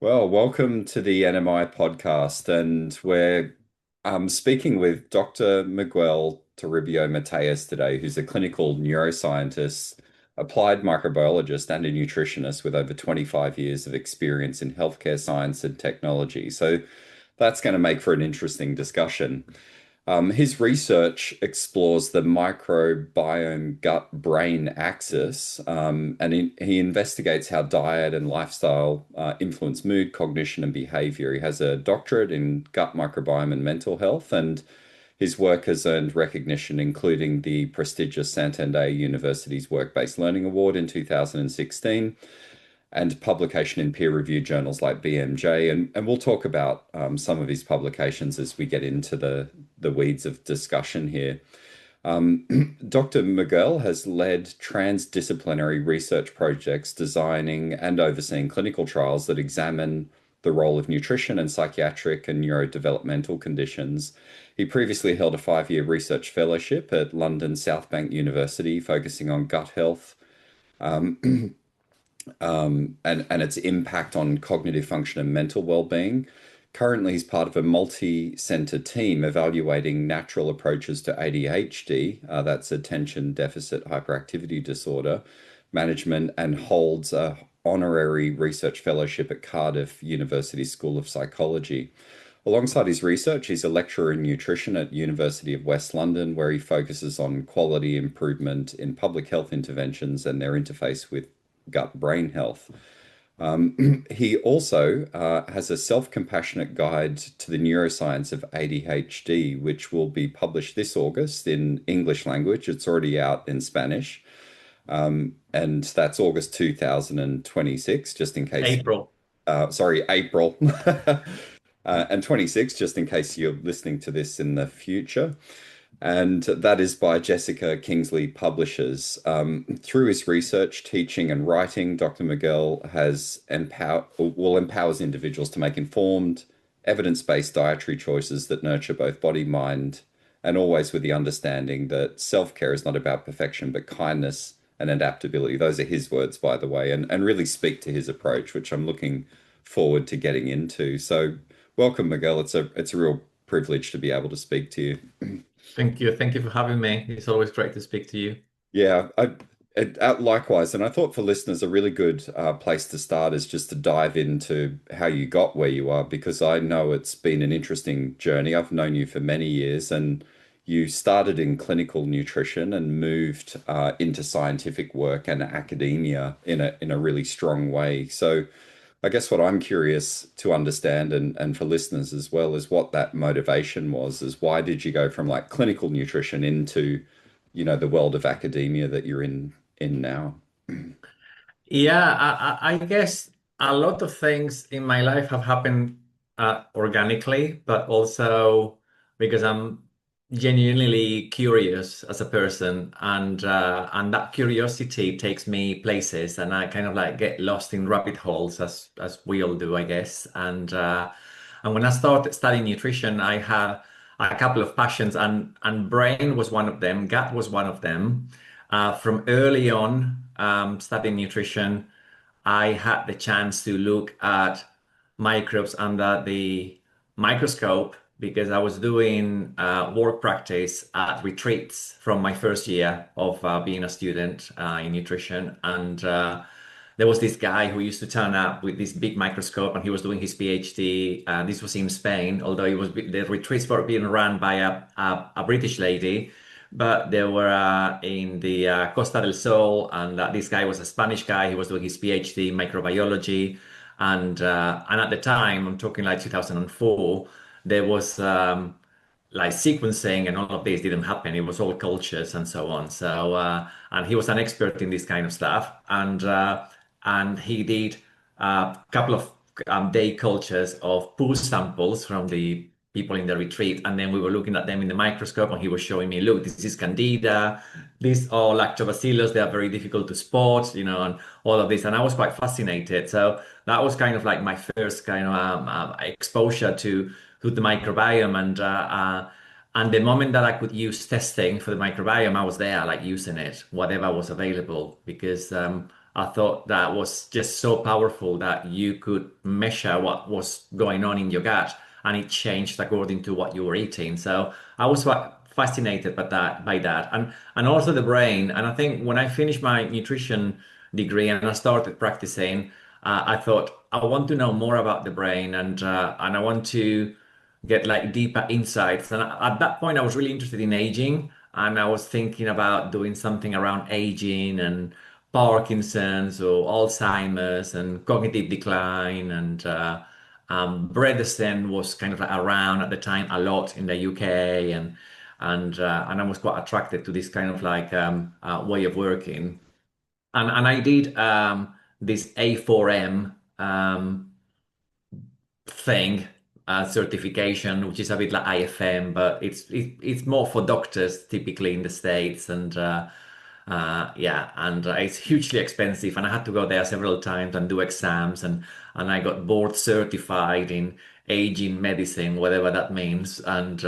Well, welcome to the NMI podcast, and we're speaking with Dr. Miguel Toribio-Mateas today, who's a clinical neuroscientist, applied microbiologist, and a nutritionist with over 25 years of experience in healthcare science and technology. So that's going to make for an interesting discussion. His research explores the microbiome gut-brain axis, and he investigates how diet and lifestyle influence mood, cognition, and behavior. He has a doctorate in gut microbiome and mental health, and his work has earned recognition, including the prestigious Santander University's Work-Based Learning Award in 2016 and publication in peer-reviewed journals like BMJ. And we'll talk about some of his publications as we get into the weeds of discussion here. Dr. Miguel has led transdisciplinary research projects designing and overseeing clinical trials that examine the role of nutrition and psychiatric and neurodevelopmental conditions. He previously held a 5-year research fellowship at London South Bank University, focusing on gut health, and its impact on cognitive function and mental well-being. Currently, he's part of a multi-center team evaluating natural approaches to ADHD, that's attention deficit hyperactivity disorder, management, and holds a honorary research fellowship at Cardiff University School of Psychology. Alongside his research, he's a lecturer in nutrition at University of West London, where he focuses on quality improvement in public health interventions and their interface with gut-brain health. He also has a self-compassionate guide to the neuroscience of ADHD, which will be published this August in English language. It's already out in Spanish. And that's August 2026, just in case. April. April. And 26, just in case you're listening to this in the future. And that is by Jessica Kingsley Publishers. Through his research, teaching, and writing, Dr. Miguel empowers individuals to make informed, evidence-based dietary choices that nurture both body, mind, and always with the understanding that self-care is not about perfection, but kindness and adaptability. Those are his words, by the way, and really speak to his approach, which I'm looking forward to getting into. So welcome, Miguel. It's a real privilege to be able to speak to you. Thank you. Thank you for having me. It's always great to speak to you. Yeah, likewise. And I thought for listeners, a really good place to start is just to dive into how you got where you are, because I know it's been an interesting journey. I've known you for many years, and you started in clinical nutrition and moved into scientific work and academia in a really strong way. So I guess what I'm curious to understand, and for listeners as well, is what that motivation was. Is why did you go from like clinical nutrition into, the world of academia that you're in now? Yeah, I guess a lot of things in my life have happened organically, but also because I'm genuinely curious as a person, and that curiosity takes me places, and I kind of like get lost in rabbit holes as we all do, I guess. And when I started studying nutrition, I had a couple of passions, and brain was one of them, gut was one of them. From early on, studying nutrition, I had the chance to look at microbes under the microscope because I was doing work practice at retreats from my first year of being a student in nutrition. And there was this guy who used to turn up with this big microscope, and he was doing his PhD. This was in Spain, although the retreats were being run by a British lady, but they were in the Costa del Sol, and this guy was a Spanish guy. He was doing his PhD in microbiology, and at the time, I'm talking like 2004, there was like sequencing and all of this didn't happen. It was all cultures and so on. So and he was an expert in this kind of stuff, and he did a couple of day cultures of poo samples from the people in the retreat, and then we were looking at them in the microscope, and he was showing me, look, this is candida, these are lactobacillus, they are very difficult to spot, and all of this, and I was quite fascinated. So that was kind of like my first kind of exposure to the microbiome, and the moment that I could use testing for the microbiome, I was there, like using it, whatever was available, because I thought that was just so powerful that you could measure what was going on in your gut and it changed according to what you were eating. So I was fascinated by that, and also the brain. And I think when I finished my nutrition degree and I started practicing, I thought I want to know more about the brain, and I want to get like deeper insights. And at that point, I was really interested in aging, and I was thinking about doing something around aging and Parkinson's or Alzheimer's and cognitive decline. And Bredesen was kind of like around at the time a lot in the UK, and I was quite attracted to this kind of like way of working. And I did this A4M thing, certification, which is a bit like IFM, but it's more for doctors typically in the States, and it's hugely expensive, and I had to go there several times and do exams, and I got board certified in aging medicine, whatever that means, and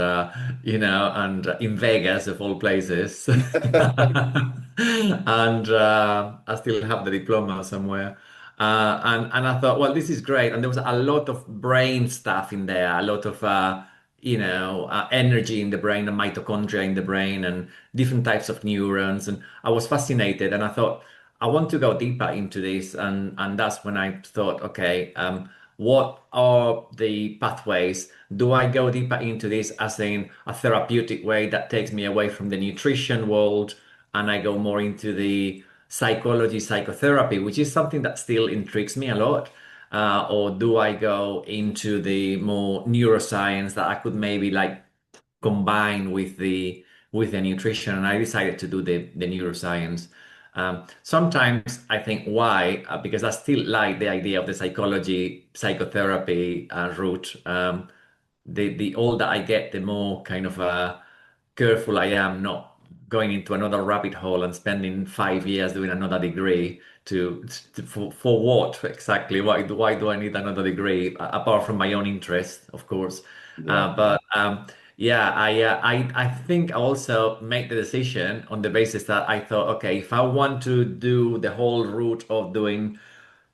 in Vegas of all places, and I still have the diploma somewhere. And I thought, well, this is great. And there was a lot of brain stuff in there, a lot of energy in the brain, and mitochondria in the brain, and different types of neurons. And I was fascinated, and I thought, I want to go deeper into this. And that's when I thought, okay, what are the pathways? Do I go deeper into this as in a therapeutic way that takes me away from the nutrition world, and I go more into the psychology, psychotherapy, which is something that still intrigues me a lot? Or do I go into the more neuroscience that I could maybe like combine with the nutrition? And I decided to do the neuroscience. Sometimes I think why, because I still like the idea of the psychology, psychotherapy route. The older I get, the more kind of careful I am not going into another rabbit hole and spending 5 years doing another degree for what exactly? Why do I need another degree apart from my own interest, of course? Yeah. But Yeah, I think I also made the decision on the basis that I thought, okay, if I want to do the whole route of doing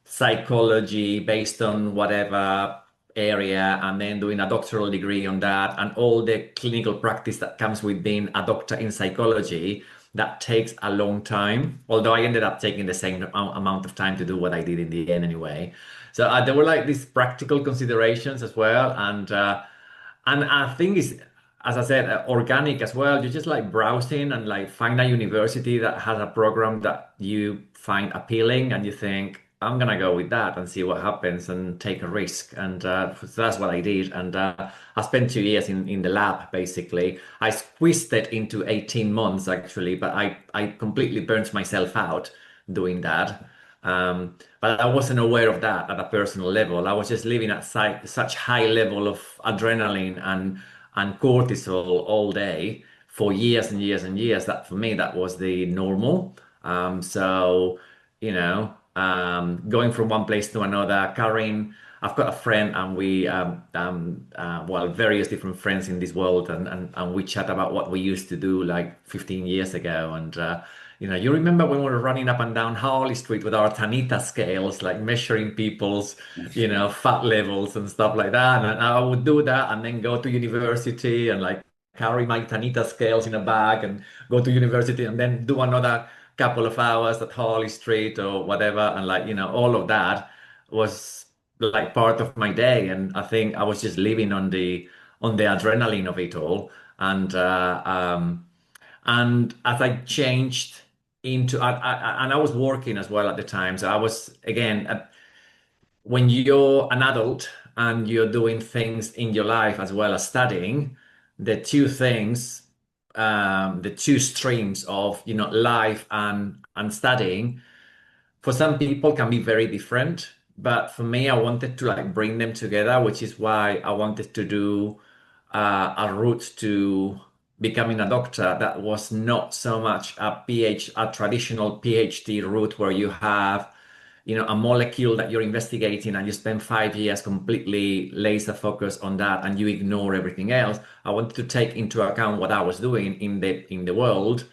psychology based on whatever area and then doing a doctoral degree on that and all the clinical practice that comes with being a doctor in psychology, that takes a long time. Although I ended up taking the same amount of time to do what I did in the end anyway. So there were like these practical considerations as well, and I think it's, as I said, organic as well. You just like browsing and like find a university that has a program that you find appealing, and you think, I'm gonna go with that and see what happens and take a risk. And so that's what I did. And I spent 2 years in the lab basically. I squeezed it into 18 months actually, but I completely burnt myself out doing that. But I wasn't aware of that at a personal level. I was just living at such high level of adrenaline and cortisol all day for years and years and years that for me that was the normal. So going from one place to another, carrying. I've got a friend, and well, various different friends in this world, and we chat about what we used to do like 15 years ago, and you remember when we were running up and down Harley Street with our Tanita scales, like measuring people's, fat levels and stuff like that. And I would do that and then go to university and like carry my Tanita scales in a bag and go to university and then do another couple of hours at Harley Street or whatever. And like, all of that was like part of my day. And I think I was just living on the adrenaline of it all. And as I changed into, and I was working as well at the time. So I was, again, when you're an adult and you're doing things in your life as well as studying, the two things, the two streams of, life and studying, for some people can be very different. But for me, I wanted to like bring them together, which is why I wanted to do a route to becoming a doctor that was not so much a traditional PhD route where you have, a molecule that you're investigating and you spend 5 years completely laser focused on that and you ignore everything else. I wanted to take into account what I was doing in the world.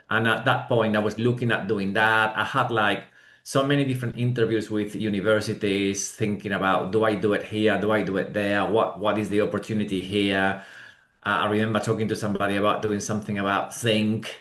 And at that point, I was looking at doing that. I had like so many different interviews with universities, thinking about, do I do it here? Do I do it there? What is the opportunity here? I remember talking to somebody about doing something about zinc,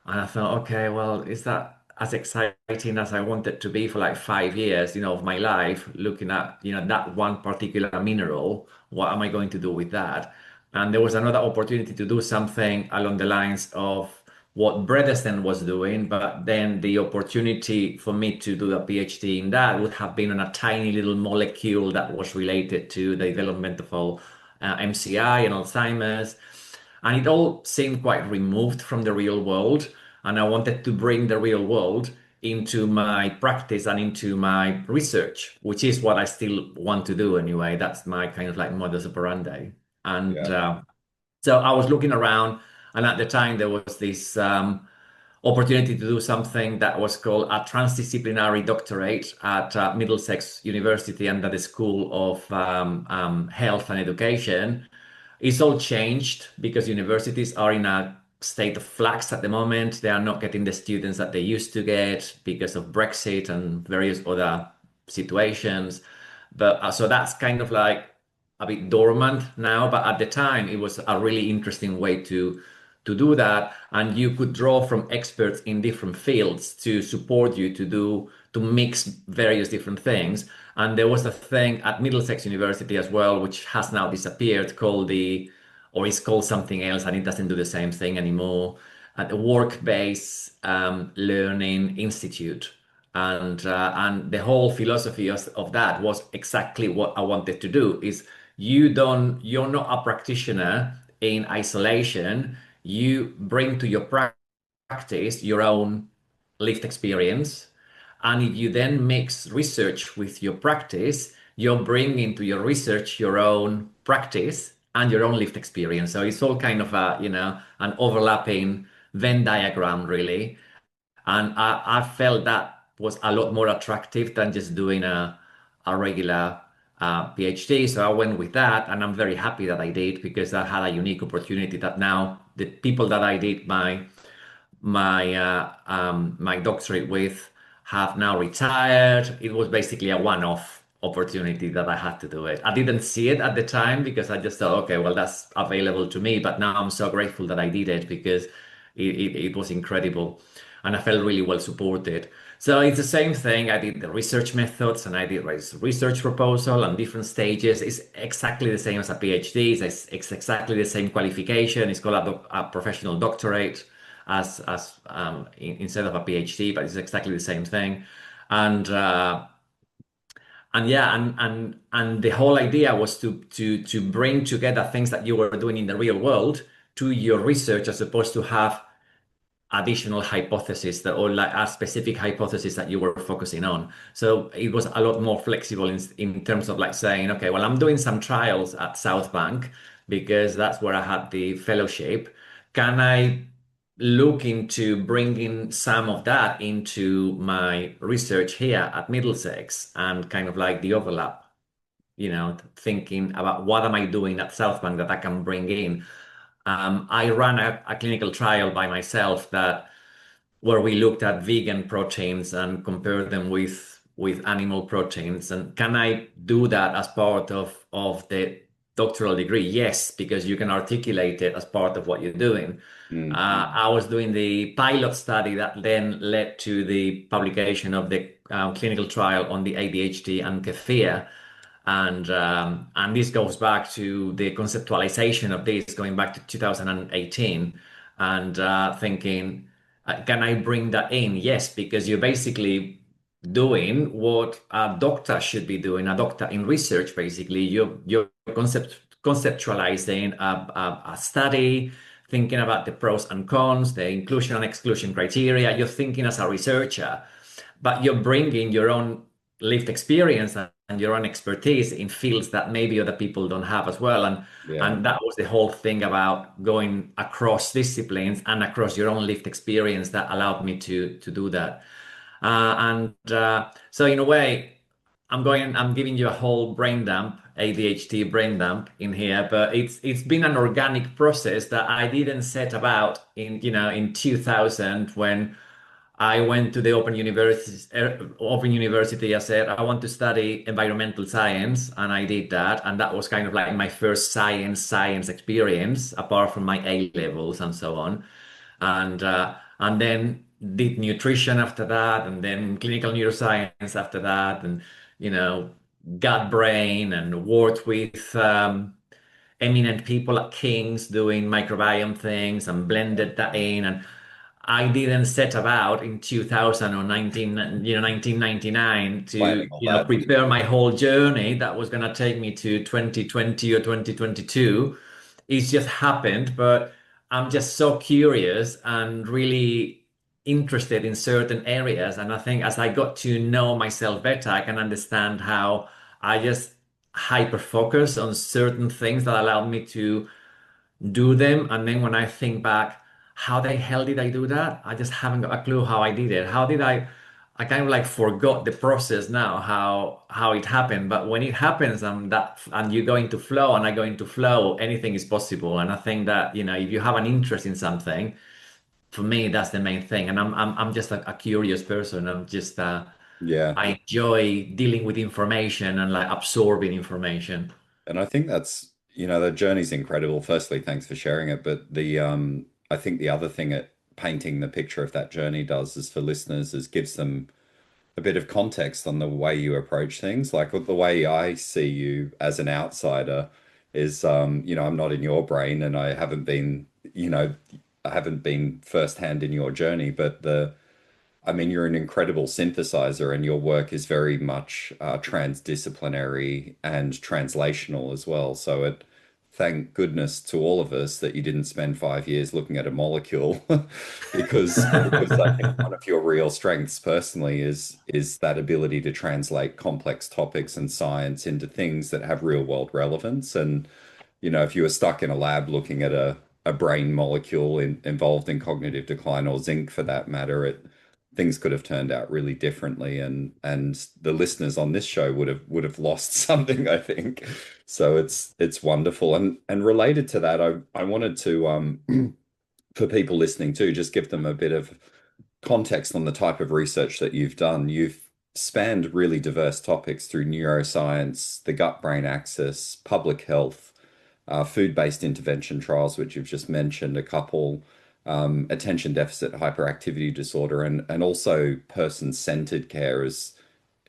and I thought, okay, well, is that as exciting as I want it to be for like 5 years, of my life, looking at, that one particular mineral? What am I going to do with that? And there was another opportunity to do something along the lines of what Bredesen was doing, but then the opportunity for me to do a PhD in that would have been on a tiny little molecule that was related to the development of all MCI and Alzheimer's. And it all seemed quite removed from the real world. And I wanted to bring the real world into my practice and into my research, which is what I still want to do anyway. That's my kind of like modus operandi. And Yeah. so I was looking around, and at the time there was this opportunity to do something that was called a transdisciplinary doctorate at Middlesex University under the School of Health and Education. It's all changed because universities are in a state of flux at the moment. They are not getting the students that they used to get because of Brexit and various other situations. But so that's kind of like a bit dormant now. But at the time, it was a really interesting way to do that, and you could draw from experts in different fields to support you to mix various different things. And there was a thing at Middlesex University as well, which has now disappeared, called or is called something else, and it doesn't do the same thing anymore. The Work-Based Learning Institute, and the whole philosophy of that was exactly what I wanted to do. Is you're not a practitioner in isolation. You bring to your practice your own lived experience. And if you then mix research with your practice, you're bringing to your research your own practice and your own lived experience. So it's all kind of an overlapping Venn diagram, really. And I felt that was a lot more attractive than just doing a regular PhD. So I went with that, and I'm very happy that I did, because I had a unique opportunity that now the people that I did my doctorate with have now retired. It was basically a one-off opportunity that I had to do it. I didn't see it at the time because I just thought, okay, well, that's available to me. But now I'm so grateful that I did it, because it was incredible, and I felt really well supported. So it's the same thing. I did the research methods, and I did research proposal on different stages. It's exactly the same as a PhD. It's exactly the same qualification. It's called a professional doctorate instead of a PhD, but it's exactly the same thing. And and yeah, and the whole idea was to bring together things that you were doing in the real world to your research, as opposed to have additional hypothesis or like a specific hypothesis that you were focusing on. So it was a lot more flexible in terms of like saying, okay, well, I'm doing some trials at South Bank because that's where I had the fellowship. Can I look into bringing some of that into my research here at Middlesex, and kind of like the overlap, thinking about what am I doing at South Bank that I can bring in. I ran a clinical trial by myself where we looked at vegan proteins and compared them with animal proteins. And can I do that as part of the doctoral degree? Yes, because you can articulate it as part of what you're doing. Mm. I was doing the pilot study that then led to the publication of the clinical trial on the ADHD and kefir. And this goes back to the conceptualization of this, going back to 2018, and thinking, can I bring that in? Yes, because you're basically doing what a doctor should be doing. A doctor in research, basically, you're conceptualizing a study, thinking about the pros and cons, the inclusion and exclusion criteria. You're thinking as a researcher, but you're bringing your own lived experience and your own expertise in fields that maybe other people don't have as well. Yeah. And that was the whole thing about going across disciplines and across your own lived experience that allowed me to do that. So in a way, I'm giving you a whole brain dump, ADHD brain dump in here, but it's been an organic process that I didn't set about in 2000, when I went to the Open University. I said I want to study environmental science, and I did that. And that was kind of like my first science experience, apart from my A levels and so on. And then did nutrition after that, and then clinical neuroscience after that, and you know, gut brain, and worked with eminent people at King's doing microbiome things and blended that in. And I didn't set about in 2000 or 1999 Planning to, all that. prepare my whole journey that was going to take me to 2020 or 2022. It's just happened, but I'm just so curious and really interested in certain areas. And I think as I got to know myself better, I can understand how I just hyper focus on certain things that allowed me to do them. And then when I think back, how the hell did I do that? I just haven't got a clue how I did it. How did I kind of like forgot the process now, how it happened. But when it happens and you go into flow and I go into flow, anything is possible. And I think that, if you have an interest in something, for me, that's the main thing. And I'm just a curious person. I'm just Yeah. I enjoy dealing with information and like absorbing information. And I think that's, the journey's incredible. Firstly, thanks for sharing it. But I think the other thing it painting the picture of that journey does is for listeners is gives them a bit of context on the way you approach things. Like the way I see you as an outsider is, I'm not in your brain and I haven't been firsthand in your journey, but you're an incredible synthesizer, and your work is very much transdisciplinary and translational as well. So thank goodness to all of us that you didn't spend 5 years looking at a molecule, because I think one of your real strengths personally is that ability to translate complex topics and science into things that have real world relevance. And if you were stuck in a lab looking at a brain molecule involved in cognitive decline, or zinc for that matter, things could have turned out really differently, and the listeners on this show would have lost something, I think. So it's wonderful. And related to that, I wanted to for people listening too, just give them a bit of context on the type of research that you've done. You've spanned really diverse topics through neuroscience, the gut-brain axis, public health, food-based intervention trials, which you've just mentioned, a couple, attention deficit hyperactivity disorder, and also person-centered care is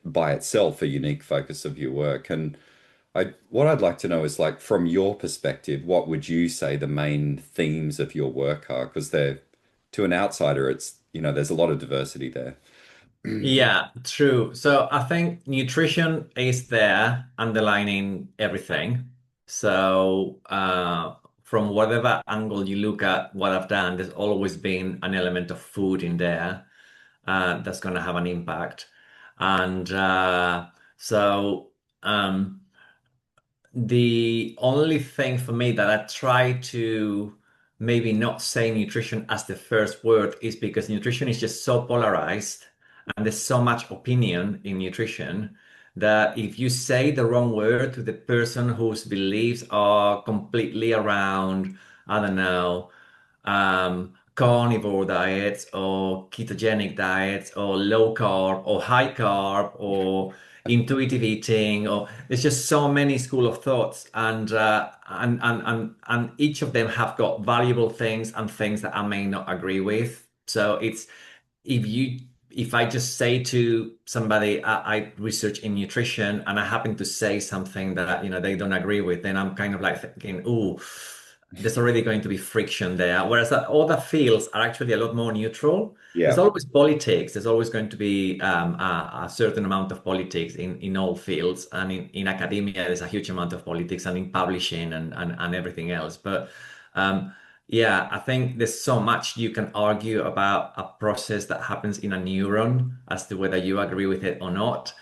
by itself a unique focus of your work. And what I'd like to know is, like, from your perspective, what would you say the main themes of your work are? Because to an outsider, there's a lot of diversity there. Yeah, true. So I think nutrition is there underlining everything. So from whatever angle you look at what I've done, there's always been an element of food in there that's going to have an impact. And so the only thing for me that I try to maybe not say nutrition as the first word is because nutrition is just so polarized and there's so much opinion in nutrition that if you say the wrong word to the person whose beliefs are completely around, I don't know, carnivore diets or ketogenic diets or low carb or high carb or intuitive eating, or there's just so many school of thoughts, and each of them have got valuable things and things that I may not agree with. So it's if you if I just say to somebody I research in nutrition and I happen to say something that they don't agree with, then I'm kind of like thinking, ooh, there's already going to be friction there. Whereas that other fields are actually a lot more neutral. There's Yeah. always politics. There's always going to be a certain amount of politics in all fields. And in academia, there's a huge amount of politics, and in publishing and everything else. But yeah, I think there's so much you can argue about a process that happens in a neuron as to whether you agree with it or not.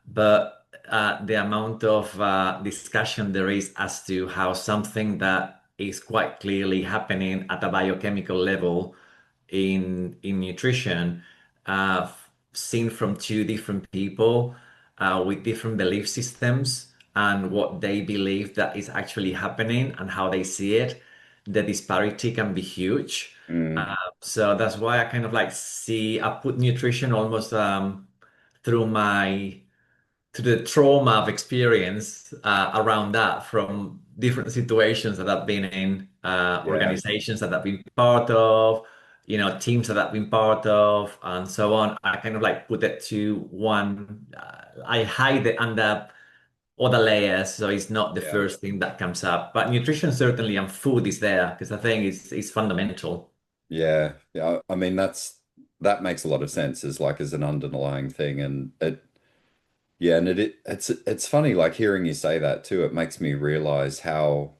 But the amount of discussion there is as to how something that is quite clearly happening at a biochemical level in nutrition, seen from two different people with different belief systems and what they believe that is actually happening and how they see it, the disparity can be huge. Mm, So that's why I kind of like I put nutrition almost through my to the trauma of experience around that from different situations that I've been in, yeah, organizations that I've been part of, teams that I've been part of, and so on. I kind of like put it to one. I hide it under other layers, so it's not the yeah, first thing that comes up. But nutrition certainly and food is there because I think it's fundamental. yeah. I mean, that makes a lot of sense as like as an underlying thing, and it's funny like hearing you say that too. It makes me realize how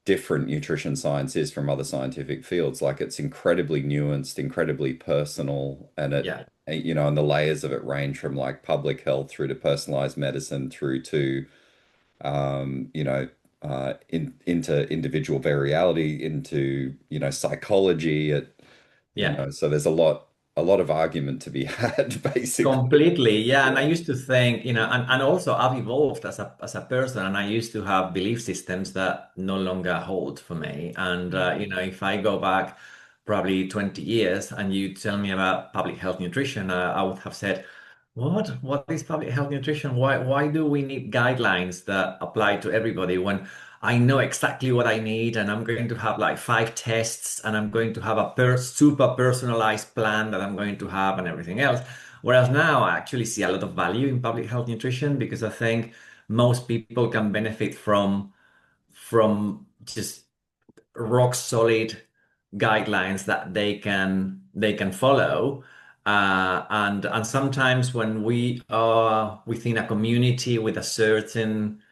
different nutrition science is from other scientific fields. Like it's incredibly nuanced, incredibly personal, and Yeah, and the layers of it range from like public health through to personalized medicine through to um, you know, into individual variability, into, psychology. yeah. So there's a lot of argument to be had, basically. Completely, yeah. And I Yeah. used to think, and also I've evolved as a person, and I used to have belief systems that no longer hold for me. And Mm. if I go back probably 20 years and you tell me about public health nutrition, I would have said, "What? What is public health nutrition? Why do we need guidelines that apply to everybody when I know exactly what I need, and I'm going to have like 5 tests, and I'm going to have a super personalized plan that I'm going to have, and everything else." Whereas now I actually see a lot of value in public health nutrition because I think most people can benefit from just rock solid guidelines that they can follow. And sometimes when we are within a community with a certain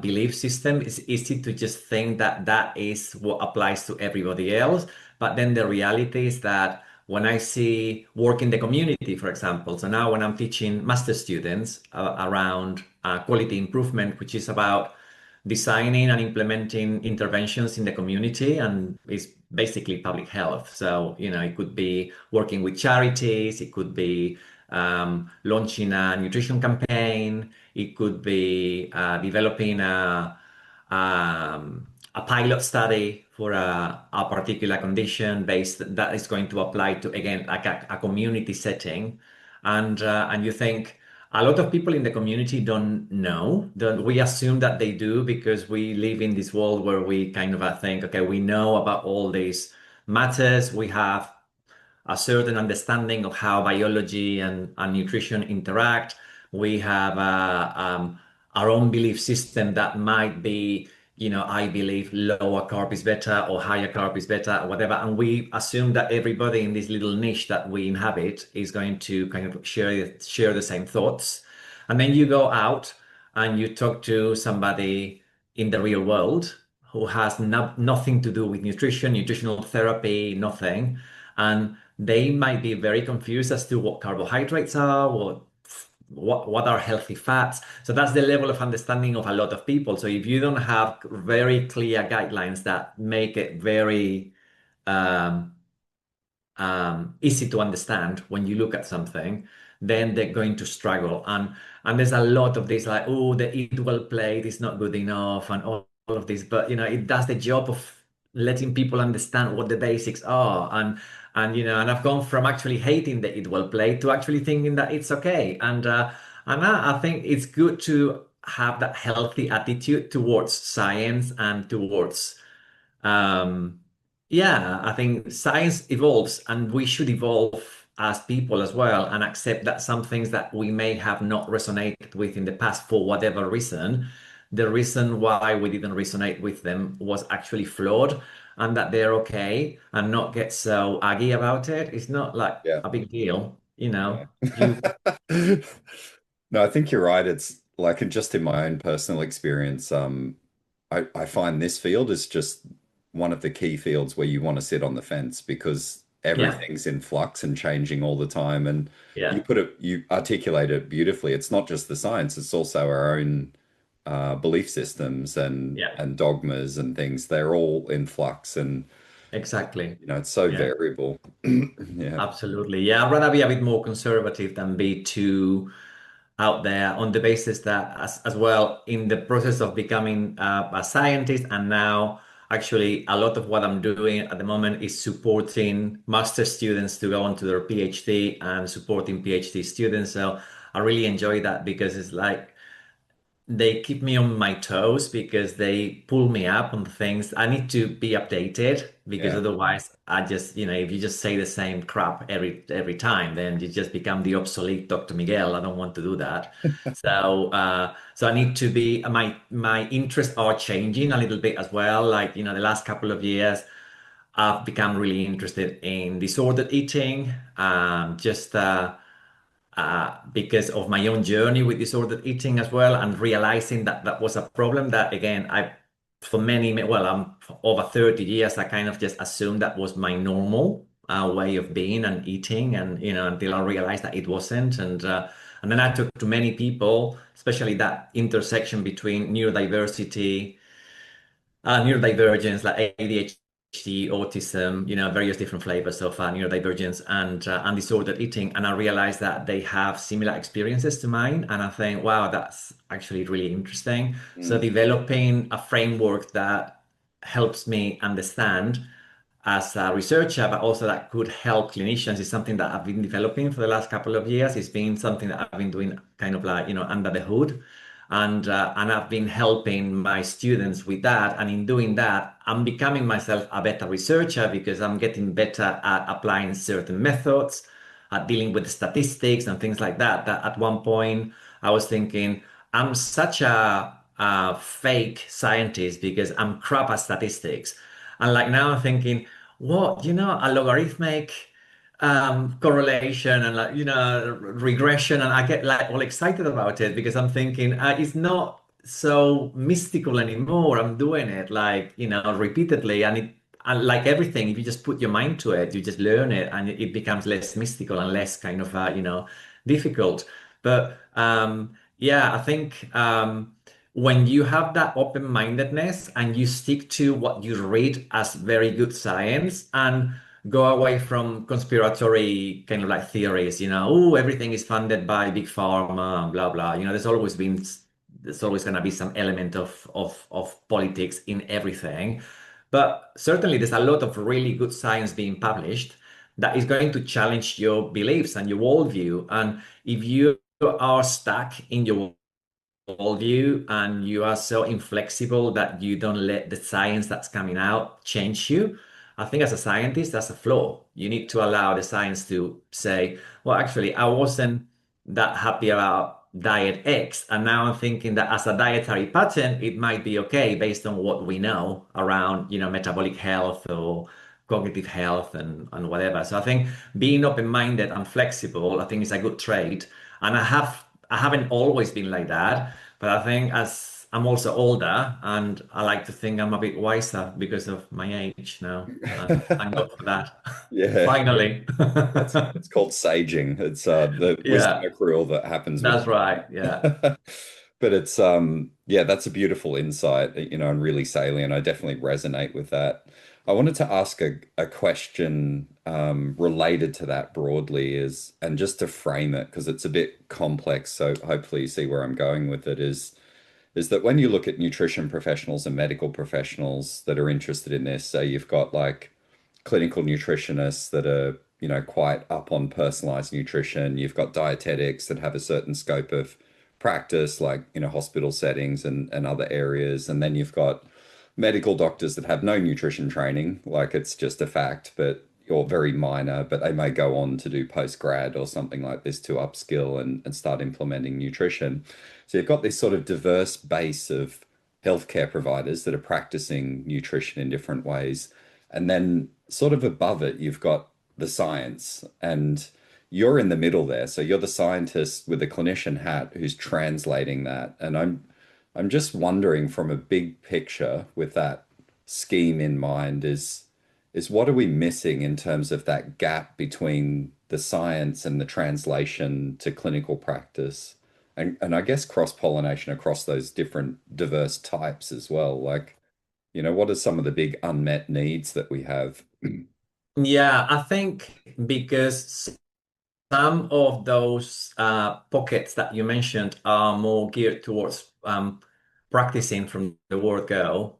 belief system, it's easy to just think that that is what applies to everybody else. But then the reality is that when I see work in the community, for example, so now when I'm teaching master students around quality improvement, which is about designing and implementing interventions in the community, and it's basically public health. So, it could be working with charities, it could be launching a nutrition campaign, it could be developing a pilot study for a particular condition based that is going to apply to, again, like a community setting. And you think a lot of people in the community don't know. We assume that they do because we live in this world where we kind of think, okay, we know about all these matters. We have a certain understanding of how biology and nutrition interact. We have our own belief system that might be, I believe lower carb is better or higher carb is better or whatever. And we assume that everybody in this little niche that we inhabit is going to kind of share the same thoughts. And then you go out and you talk to somebody in the real world who has nothing to do with nutrition, nutritional therapy, nothing. And they might be very confused as to what carbohydrates are, what are healthy fats. So that's the level of understanding of a lot of people. So if you don't have very clear guidelines that make it very um, easy to understand when you look at something, then they're going to struggle. And there's a lot of this like, oh, the eat well plate is not good enough, and all of this. But it does the job of letting people understand what the basics are. And I've gone from actually hating the eat well plate to actually thinking that it's okay. And I think it's good to have that healthy attitude towards science and towards um, yeah, I think science evolves and we should evolve as people as well and accept that some things that we may have not resonated with in the past for whatever reason, the reason why we didn't resonate with them was actually flawed and that they're okay and not get so aggy about it. It's not like Yeah. a big deal, Yeah. you, No, I think you're right. It's like just in my own personal experience, I find this field is just one of the key fields where you want to sit on the fence because yeah, everything's in flux and changing all the time. And yeah, you articulate it beautifully. It's not just the science, it's also our own belief systems yeah, and dogmas and things. They're all in flux and exactly. it's so Yeah. variable. Yeah. Absolutely. Yeah, I'd rather be a bit more conservative than be too out there on the basis that as well in the process of becoming a scientist and now actually a lot of what I'm doing at the moment is supporting master students to go on to their PhD and supporting PhD students. So I really enjoy that because it's like they keep me on my toes because they pull me up on things. I need to be updated because Yeah. otherwise I just, if you just say the same crap every time, then you just become the obsolete Dr. Miguel. I don't want to do that. So I need to be my interests are changing a little bit as well. Like, the last couple of years, I've become really interested in disordered eating, just because of my own journey with disordered eating as well, and realizing that that was a problem that, again, for well, I'm over 30 years, I kind of just assumed that was my normal way of being and eating, and, until I realized that it wasn't. And then I talked to many people, especially that intersection between neurodivergence like ADHD, autism, various different flavors of neurodivergence and disordered eating. And I realized that they have similar experiences to mine. And I think, wow, that's actually really interesting. So Mm, developing a framework that helps me understand as a researcher, but also that could help clinicians is something that I've been developing for the last couple of years. It's been something that I've been doing kind of like, under the hood. And I've been helping my students with that. And in doing that, I'm becoming myself a better researcher because I'm getting better at applying certain methods, at dealing with statistics and things like that. That at one point I was thinking, I'm such a fake scientist because I'm crap at statistics. And like now I'm thinking, what, a logarithmic correlation and like, regression. And I get like all excited about it because I'm thinking it's not so mystical anymore. I'm doing it like, repeatedly. And like everything, if you just put your mind to it, you just learn it and it becomes less mystical and less kind of, difficult. But yeah, I think when you have that open-mindedness and you stick to what you read as very good science and go away from conspiratory kind of like theories, oh, everything is funded by big pharma, blah, blah. There's always going to be some element of politics in everything. But certainly there's a lot of really good science being published that is going to challenge your beliefs and your worldview. And if you are stuck in your worldview and you are so inflexible that you don't let the science that's coming out change you, I think as a scientist, that's a flaw. You need to allow the science to say, well, actually, I wasn't that happy about diet X. And now I'm thinking that as a dietary pattern, it might be okay based on what we know around, metabolic health or cognitive health and whatever. So I think being open-minded and flexible, I think is a good trait. And I haven't always been like that, but I think as I'm also older and I like to think I'm a bit wiser because of my age now. Thank God for that. yeah. Finally. It's called saging. It's the wisdom Yeah, accrual that happens with that's right. Yeah. but it's yeah, that's a beautiful insight, and really salient. I definitely resonate with that. I wanted to ask a question related to that broadly and just to frame it because it's a bit complex, so hopefully you see where I'm going with it is that when you look at nutrition professionals and medical professionals that are interested in this, say you've got like clinical nutritionists that are, quite up on personalized nutrition. You've got dietetics that have a certain scope of practice, like, hospital settings and other areas. And then you've got medical doctors that have no nutrition training, like it's just a fact, but or very minor, but they may go on to do post grad or something like this to upskill and start implementing nutrition. So you've got this sort of diverse base of healthcare providers that are practicing nutrition in different ways. And then sort of above it, you've got the science, and you're in the middle there. So you're the scientist with the clinician hat who's translating that. And I'm just wondering from a big picture with that scheme in mind is what are we missing in terms of that gap between the science and the translation to clinical practice? And I guess cross-pollination across those different diverse types as well. Like, what are some of the big unmet needs that we have? Yeah, I think because some of those pockets that you mentioned are more geared towards practicing from the word go.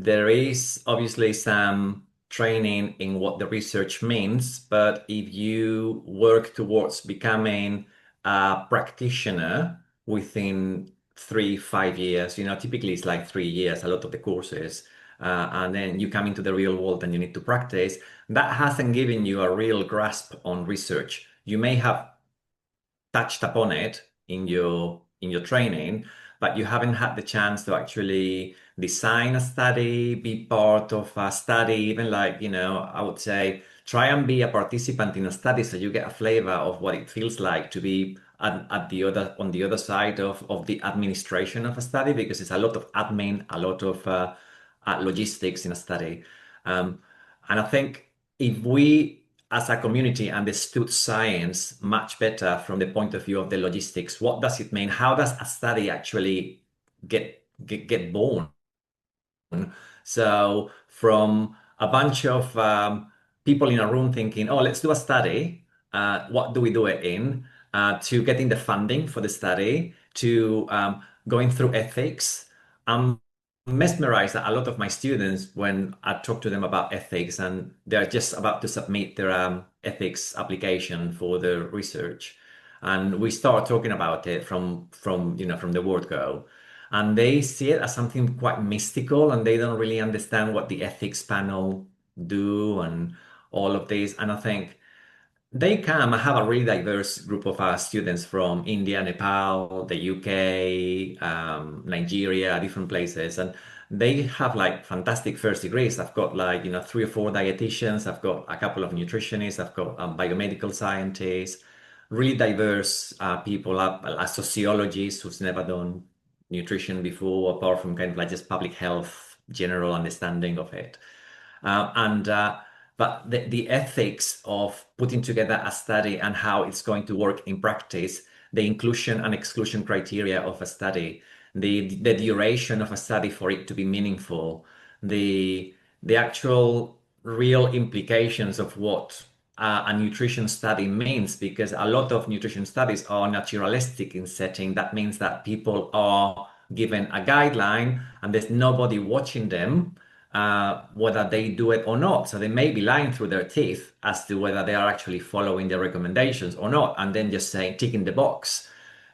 there is obviously some training in what the research means, but if you work towards becoming a practitioner within 3, 5 years, typically it's like 3 years, a lot of the courses, and then you come into the real world and you need to practice, that hasn't given you a real grasp on research. You may have touched upon it in your training, but you haven't had the chance to actually design a study, be part of a study, even like, I would say try and be a participant in a study so you get a flavor of what it feels like to be on the other side of the administration of a study, because it's a lot of admin, a lot of logistics in a study. Um, and I think if we as a community understood science much better from the point of view of the logistics, what does it mean? How does a study actually get born? So from a bunch of people in a room thinking, oh, let's do a study. What do we do it in? To getting the funding for the study, to going through ethics. I'm mesmerized that a lot of my students, when I talk to them about ethics, and they're just about to submit their ethics application for the research, and we start talking about it from the word go, and they see it as something quite mystical, and they don't really understand what the ethics panel do and all of this. And I think they come. I have a really diverse group of students from India, Nepal, the UK, Nigeria, different places, and they have like fantastic first degrees. I've got like 3 or 4 dietitians. I've got a couple of nutritionists. I've got biomedical scientists, really diverse people. A sociologist who's never done nutrition before, apart from kind of like just public health, general understanding of it. And But the ethics of putting together a study and how it's going to work in practice, the inclusion and exclusion criteria of a study, the duration of a study for it to be meaningful, the actual real implications of what a nutrition study means, because a lot of nutrition studies are naturalistic in setting. That means that people are given a guideline and there's nobody watching them whether they do it or not. So they may be lying through their teeth as to whether they are actually following the recommendations or not, and then just saying, ticking the box,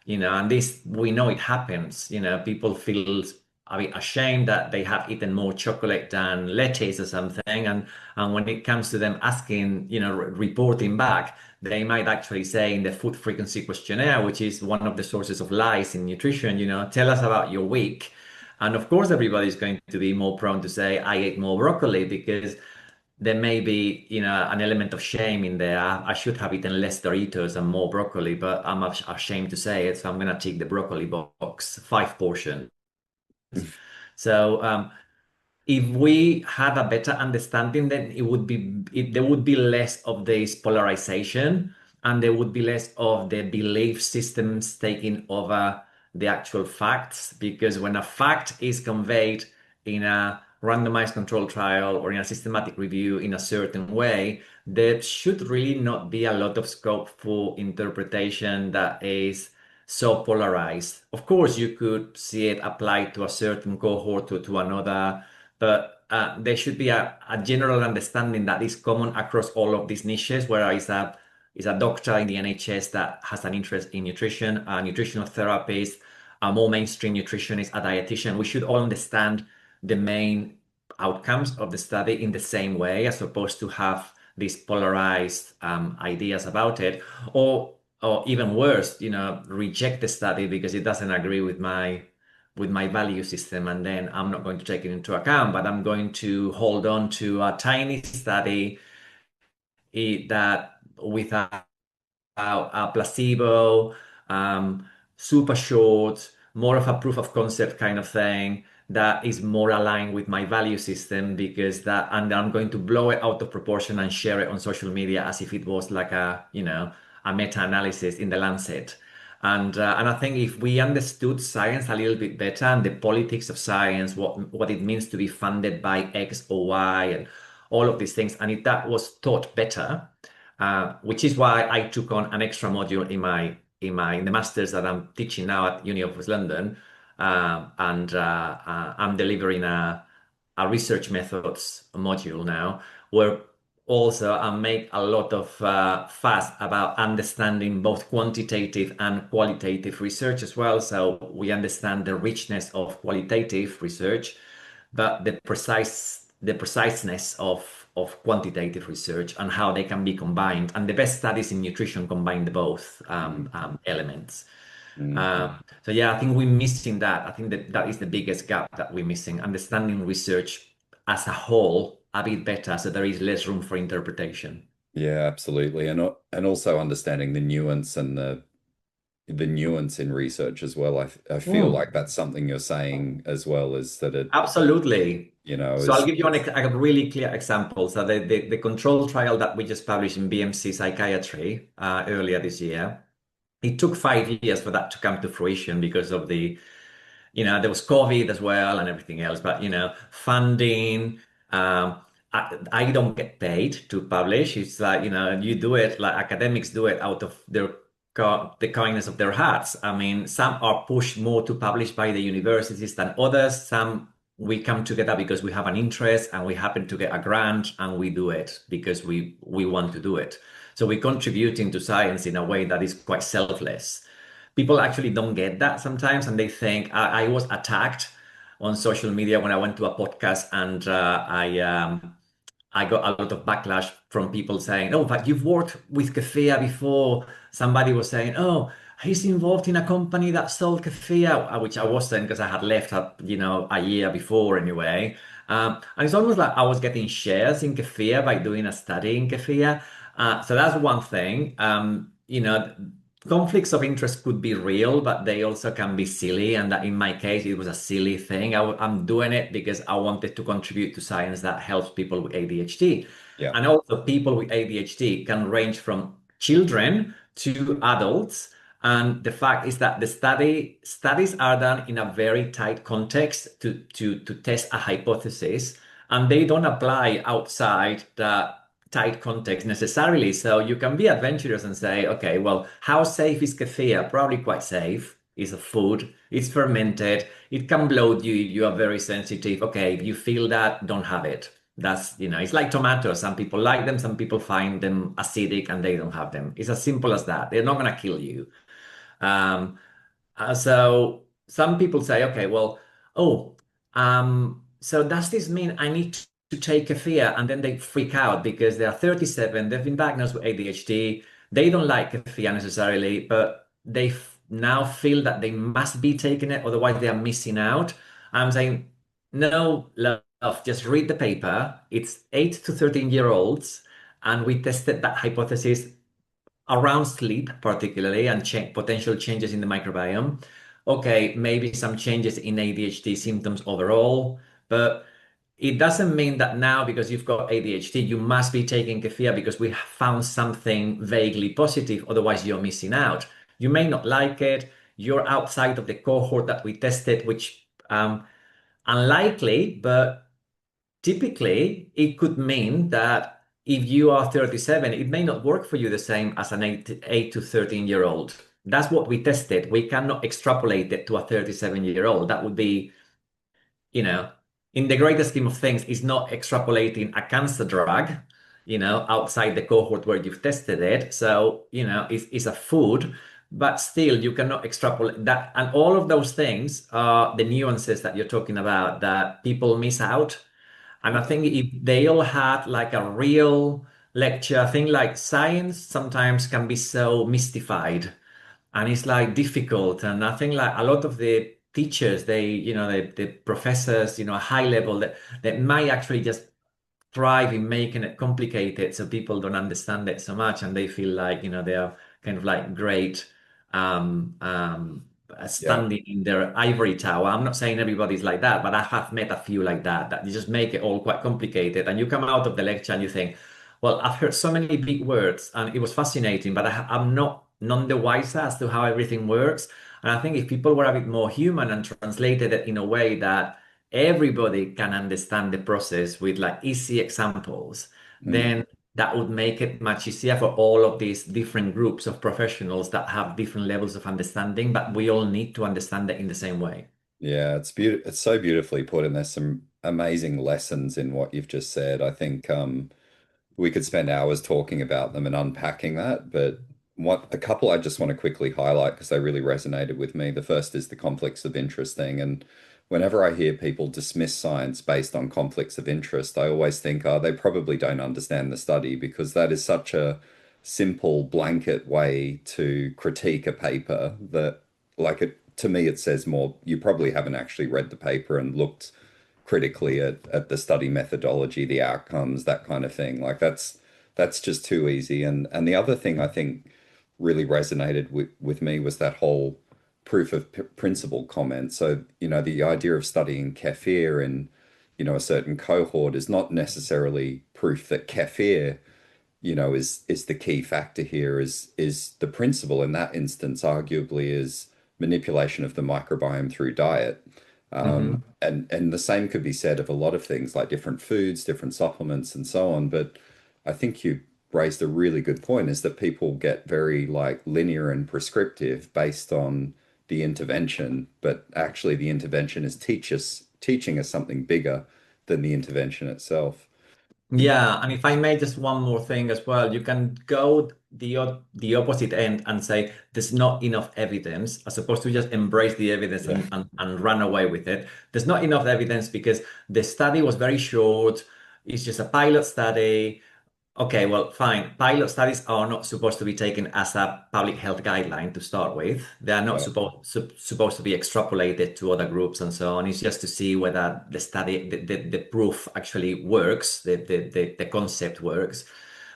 and this, we know it happens. People feel a bit ashamed that they have eaten more chocolate than lettuce or something. And when it comes to them asking, reporting back, they might actually say in the food frequency questionnaire, which is one of the sources of lies in nutrition, tell us about your week. And of course, everybody's going to be more prone to say, I ate more broccoli, because there may be, an element of shame in there. I should have eaten less Doritos and more broccoli, but I'm ashamed to say it. So I'm going to tick the broccoli box, 5 portions. So if we had a better understanding, then there would be less of this polarization, and there would be less of the belief systems taking over the actual facts. Because when a fact is conveyed in a randomized control trial or in a systematic review in a certain way, there should really not be a lot of scope for interpretation that is so polarized. Of course, you could see it applied to a certain cohort to another, but there should be a general understanding that is common across all of these niches, where is a doctor in the NHS that has an interest in nutrition, a nutritional therapist, a more mainstream nutritionist, a dietitian. We should all understand the main outcomes of the study in the same way, as opposed to have these polarized ideas about it, or even worse, reject the study because it doesn't agree with my value system, and then I'm not going to take it into account, but I'm going to hold on to a tiny study that without a placebo, super short, more of a proof of concept kind of thing that is more aligned with my value system, and I'm going to blow it out of proportion and share it on social media as if it was like a meta-analysis in the Lancet. And I think if we understood science a little bit better, and the politics of science, what it means to be funded by X or Y, and all of these things, and if that was taught better, which is why I took on an extra module in the masters that I'm teaching now at Uni of West London, and I'm delivering a research methods module now, where also I make a lot of fuss about understanding both quantitative and qualitative research as well. So we understand the richness of qualitative research, but the preciseness of quantitative research and how they can be combined. And the best studies in nutrition combine the both elements. Mm. So yeah, I think we're missing that. I think that that is the biggest gap that we're missing, understanding research as a whole a bit better, so there is less room for interpretation. Yeah, absolutely. And also understanding the nuance and the nuance in research as well. I feel Mm, like that's something you're saying as well, is that it, absolutely. So I'll is give you a really clear example. So the control trial that we just published in BMC Psychiatry earlier this year, it took 5 years for that to come to fruition because of there was COVID as well and everything else, but funding. Um, I don't get paid to publish. It's like, you do it like academics do it out of the kindness of their hearts. I mean, some are pushed more to publish by the universities than others. Some we come together because we have an interest and we happen to get a grant and we do it because we want to do it. So we're contributing to science in a way that is quite selfless. People actually don't get that sometimes, and they think I was attacked on social media when I went to a podcast, and I got a lot of backlash from people saying, "Oh, but you've worked with kefir before." Somebody was saying, "Oh, he's involved in a company that sold kefir," which I wasn't because I had left, a year before anyway. And it's almost like I was getting shares in kefir by doing a study in kefir. So that's one thing. Conflicts of interest could be real, but they also can be silly. And that in my case, it was a silly thing. I'm doing it because I wanted to contribute to science that helps people with ADHD. yeah. And also, people with ADHD can range from children to adults. And the fact is that the studies are done in a very tight context to test a hypothesis, and they don't apply outside the tight context necessarily. So you can be adventurous and say, okay, well, how safe is kefir? Probably quite safe. It's a food. It's fermented. It can bloat you if you are very sensitive. Okay, if you feel that, don't have it. It's like tomatoes. Some people like them, some people find them acidic and they don't have them. It's as simple as that. They're not going to kill you. Um, so some people say, okay, well, oh, so does this mean I need to take kefir? And then they freak out because they are 37, they've been diagnosed with ADHD, they don't like kefir necessarily, but they now feel that they must be taking it, otherwise they are missing out. I'm saying, no, love, just read the paper. It's 8 to 13-year-olds, and we tested that hypothesis around sleep, particularly, and potential changes in the microbiome. Okay, maybe some changes in ADHD symptoms overall, but it doesn't mean that now because you've got ADHD, you must be taking kefir because we found something vaguely positive. Otherwise, you're missing out. You may not like it. You're outside of the cohort that we tested, which unlikely, but typically, it could mean that if you are 37, it may not work for you the same as an 8 to 13-year-old. That's what we tested. We cannot extrapolate it to a 37-year-old. That would be, you know, in the greater scheme of things, is not extrapolating a cancer drug, outside the cohort where you've tested it. So, it's a food, but still you cannot extrapolate that. And all of those things are the nuances that you're talking about that people miss out. And I think if they all had like a real lecture, I think like science sometimes can be so mystified and it's like difficult. And I think like a lot of the teachers, the professors, high level that might actually just thrive in making it complicated so people don't understand it so much and they feel like they are kind of like great um um Yeah. standing in their ivory tower. I'm not saying everybody's like that, but I have met a few like that you just make it all quite complicated and you come out of the lecture and you think, well, I've heard so many big words and it was fascinating, but I'm not none the wiser as to how everything works. And I think if people were a bit more human and translated it in a way that everybody can understand the process with like easy examples, Mm. then that would make it much easier for all of these different groups of professionals that have different levels of understanding, but we all need to understand it in the same way. Yeah, it's so beautifully put, and there's some amazing lessons in what you've just said. I think we could spend hours talking about them and unpacking that, but what a couple I just want to quickly highlight because they really resonated with me. The first is the conflicts of interest thing. And whenever I hear people dismiss science based on conflicts of interest, I always think, oh, they probably don't understand the study because that is such a simple blanket way to critique a paper that, like, it to me, it says more, you probably haven't actually read the paper and looked critically at the study methodology, the outcomes, that kind of thing. Like that's just too easy. And the other thing I think really resonated with me was that whole proof of principle comment. So, the idea of studying kefir in, a certain cohort is not necessarily proof that kefir, is the key factor here, is the principle in that instance arguably is manipulation of the microbiome through diet. Hmm. And the same could be said of a lot of things like different foods, different supplements, and so on. But I think you raised a really good point is that people get very like linear and prescriptive based on the intervention, but actually the intervention is teaching us something bigger than the intervention itself. Yeah, and if I may, just one more thing as well, you can go the opposite end and say there's not enough evidence, as opposed to just embrace the evidence Yeah. and run away with it. There's not enough evidence because the study was very short. It's just a pilot study. Okay, well, fine. Pilot studies are not supposed to be taken as a public health guideline to start with. They are not Yeah. supposed to be extrapolated to other groups and so on. It's just to see whether the study, the proof actually works, the concept works.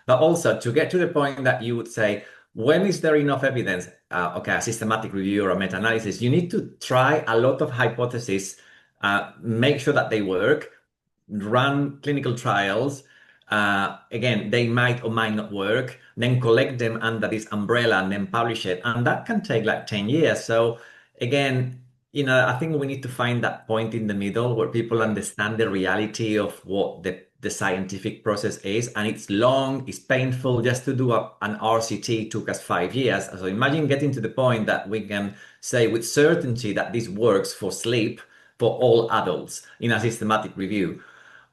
But also to get to the point that you would say, when is there enough evidence? Okay, a systematic review or a meta-analysis, you need to try a lot of hypotheses, make sure that they work, run clinical trials. Again, they might or might not work, then collect them under this umbrella and then publish it. And that can take like 10 years. So again, I think we need to find that point in the middle where people Yeah. understand the reality of what the scientific process is. And it's long, it's painful. Just to do an RCT took us 5 years. So imagine getting to the point that we can say with certainty that this works for sleep for all adults in a systematic review.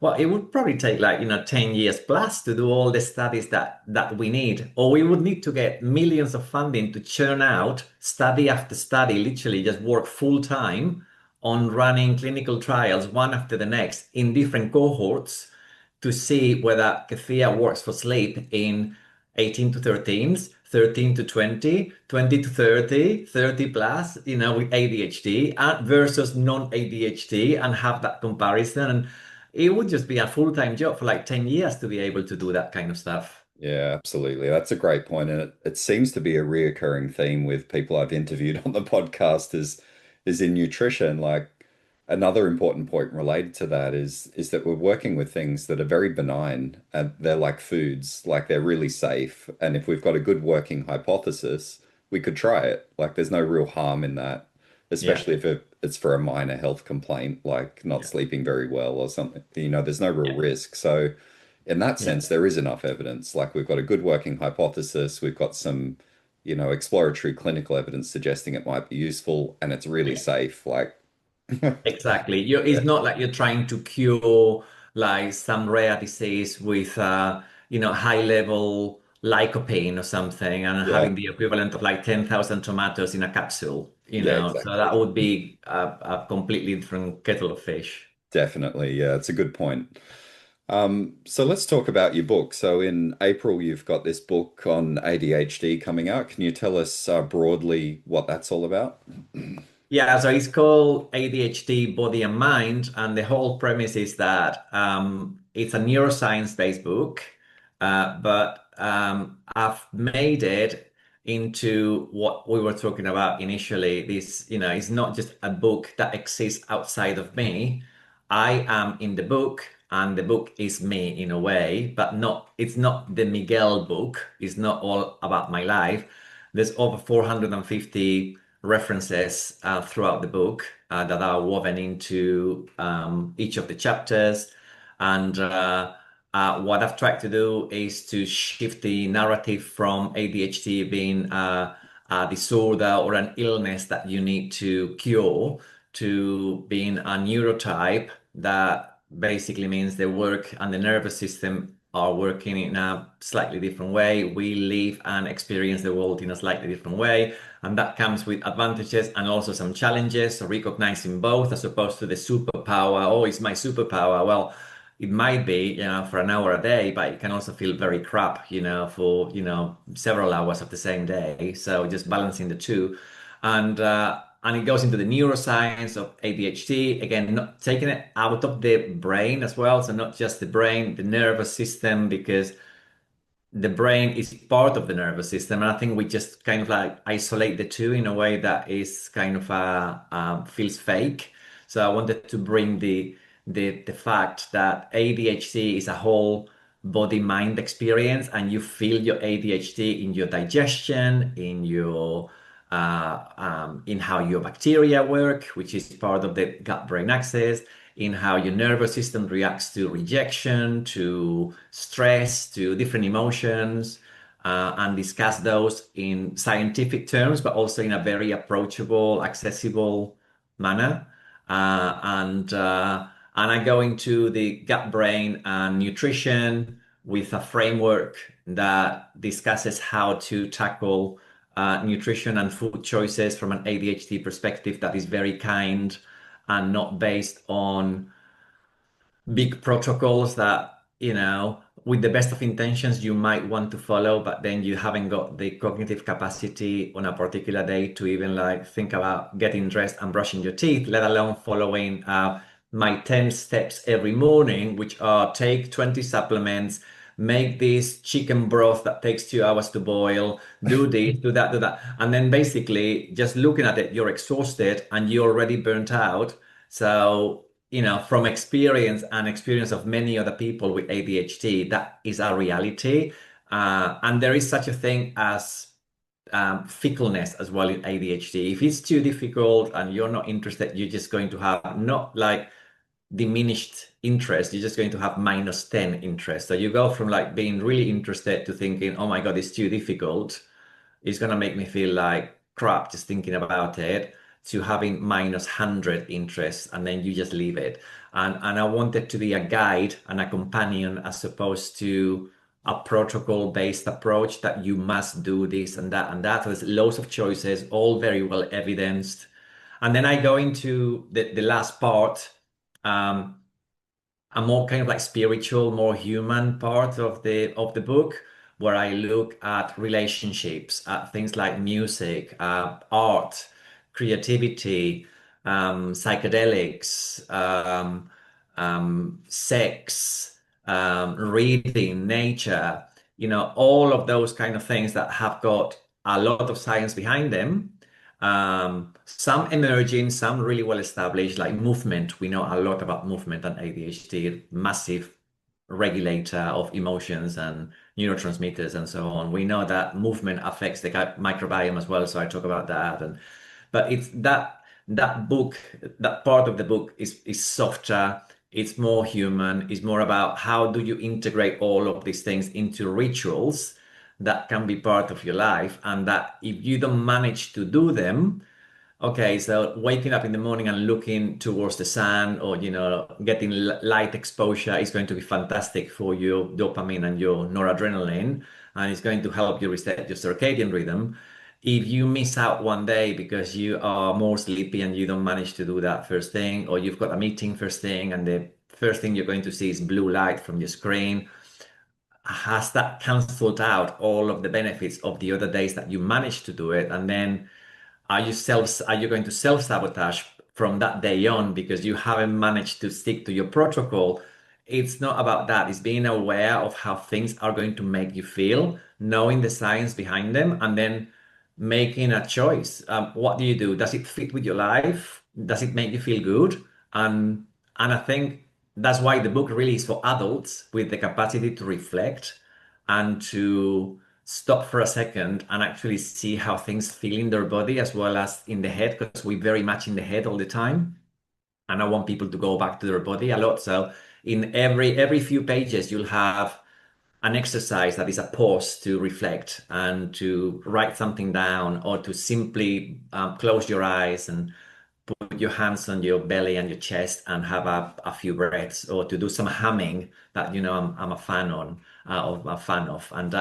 Well, it would probably take like, 10 years plus to do all the studies that we need. Or we would need to get millions of funding to churn out study after study, literally just work full time on running clinical trials one after the next in different cohorts to see whether kefir works for sleep in 18 to 13s, 13 to 20, 20 to 30, 30 plus, with ADHD versus non-ADHD and have that comparison. And it would just be a full-time job for like 10 years to be able to do that kind of stuff. Yeah, absolutely. That's a great point. And it seems to be a reoccurring theme with people I've interviewed on the podcast is in nutrition. Like another important point related to that is that we're working with things that are very benign and they're like foods, like they're really safe. And if we've got a good working hypothesis, we could try it. Like there's no real harm in that, Yeah, especially if it's for a minor health complaint, like not yeah, sleeping very well or something. There's no real yeah, risk. So in that yeah, sense, there is enough evidence. Like we've got a good working hypothesis, we've got some, exploratory clinical evidence suggesting it might be useful, and it's really yeah. safe. Like, yeah, Exactly. It's not like you're trying to cure like some rare disease with high level lycopene or something and yeah, having the equivalent of like 10,000 tomatoes in a capsule. So that exactly. would be a completely different kettle of fish. Definitely. Yeah, it's a good point. So let's talk about your book. So in April, you've got this book on ADHD coming out. Can you tell us broadly what that's all about? Yeah, so it's called ADHD Body and Mind, and the whole premise is that it's a neuroscience-based book, but I've made it into what we were talking about initially. This, is not just a book that exists outside of me. I am in the book, and the book is me in a way, but it's not the Miguel book. It's not all about my life. There's over 450 references throughout the book that are woven into each of the chapters. And what I've tried to do is to shift the narrative from ADHD being a disorder or an illness that you need to cure to being a neurotype that basically means the work and the nervous system are working in a slightly different way. We live and experience the world in a slightly different way, and that comes with advantages and also some challenges. So recognizing both as opposed to the superpower, oh, it's my superpower. Well, it might be, for an hour a day, but it can also feel very crap, for, several hours of the same day. So just balancing the two. And it goes into the neuroscience of ADHD, again, not taking it out of the brain as well. So not just the brain, the nervous system, because the brain is part of the nervous system. And I think we just kind of like isolate the two in a way that is kind of feels fake. So I wanted to bring the fact that ADHD is a whole body mind experience, and you feel your ADHD in your digestion, in how your bacteria work, which is part of the gut-brain axis, in how your nervous system reacts to rejection, to stress, to different emotions, and discuss those in scientific terms, but also in a very approachable, accessible manner. And I go into the gut brain and nutrition with a framework that discusses how to tackle nutrition and food choices from an ADHD perspective that is very kind and not based on big protocols that, with the best of intentions, you might want to follow, but then you haven't got the cognitive capacity on a particular day to even like think about getting dressed and brushing your teeth, let alone following my 10 steps every morning, which are take 20 supplements, make this chicken broth that takes 2 hours to boil, do this, do that, do that. And then basically just looking at it, you're exhausted and you're already burnt out. So, from experience and experience of many other people with ADHD, that is a reality. And there is such a thing as fickleness as well in ADHD. If it's too difficult and you're not interested, you're just going to have not like diminished interest, you're just going to have minus 10 interest. So you go from like being really interested to thinking, oh my God, it's too difficult. It's going to make me feel like crap just thinking about it, to having minus 100 interest, and then you just leave it. And I want it to be a guide and a companion as opposed to a protocol based approach that you must do this and that and that. There's loads of choices, all very well evidenced. And then I go into the last part, um, a more kind of like spiritual, more human part of the book, where I look at relationships, at things like music, art, creativity, psychedelics, sex, reading, nature, all of those kind of things that have got a lot of science behind them. Some emerging, some really well established, like movement. We know a lot about movement and ADHD, massive regulator of emotions and neurotransmitters and so on. We know that movement affects the gut microbiome as well, so I talk about that. But it's that book, that part of the book is softer, it's more human, it's more about how do you integrate all of these things into rituals that can be part of your life, and that if you don't manage to do them, okay, so waking up in the morning and looking towards the sun, or getting light exposure is going to be fantastic for your dopamine and your noradrenaline, and it's going to help you reset your circadian rhythm. If you miss out one day because you are more sleepy and you don't manage to do that first thing, or you've got a meeting first thing and the first thing you're going to see is blue light from your screen, has that cancelled out all of the benefits of the other days that you managed to do it? And then are you going to self-sabotage from that day on because you haven't managed to stick to your protocol? It's not about that. It's being aware of how things are going to make you feel, knowing the science behind them, and then making a choice. What do you do? Does it fit with your life? Does it make you feel good? And I think that's why the book really is for adults with the capacity to reflect and to stop for a second and actually see how things feel in their body as well as in the head, because we're very much in the head all the time. And I want people to go back to their body a lot. So in every few pages, you'll have an exercise that is a pause to reflect and to write something down, or to simply close your eyes and put your hands on your belly and your chest and have a few breaths, or to do some humming that I'm a fan of a fan of. And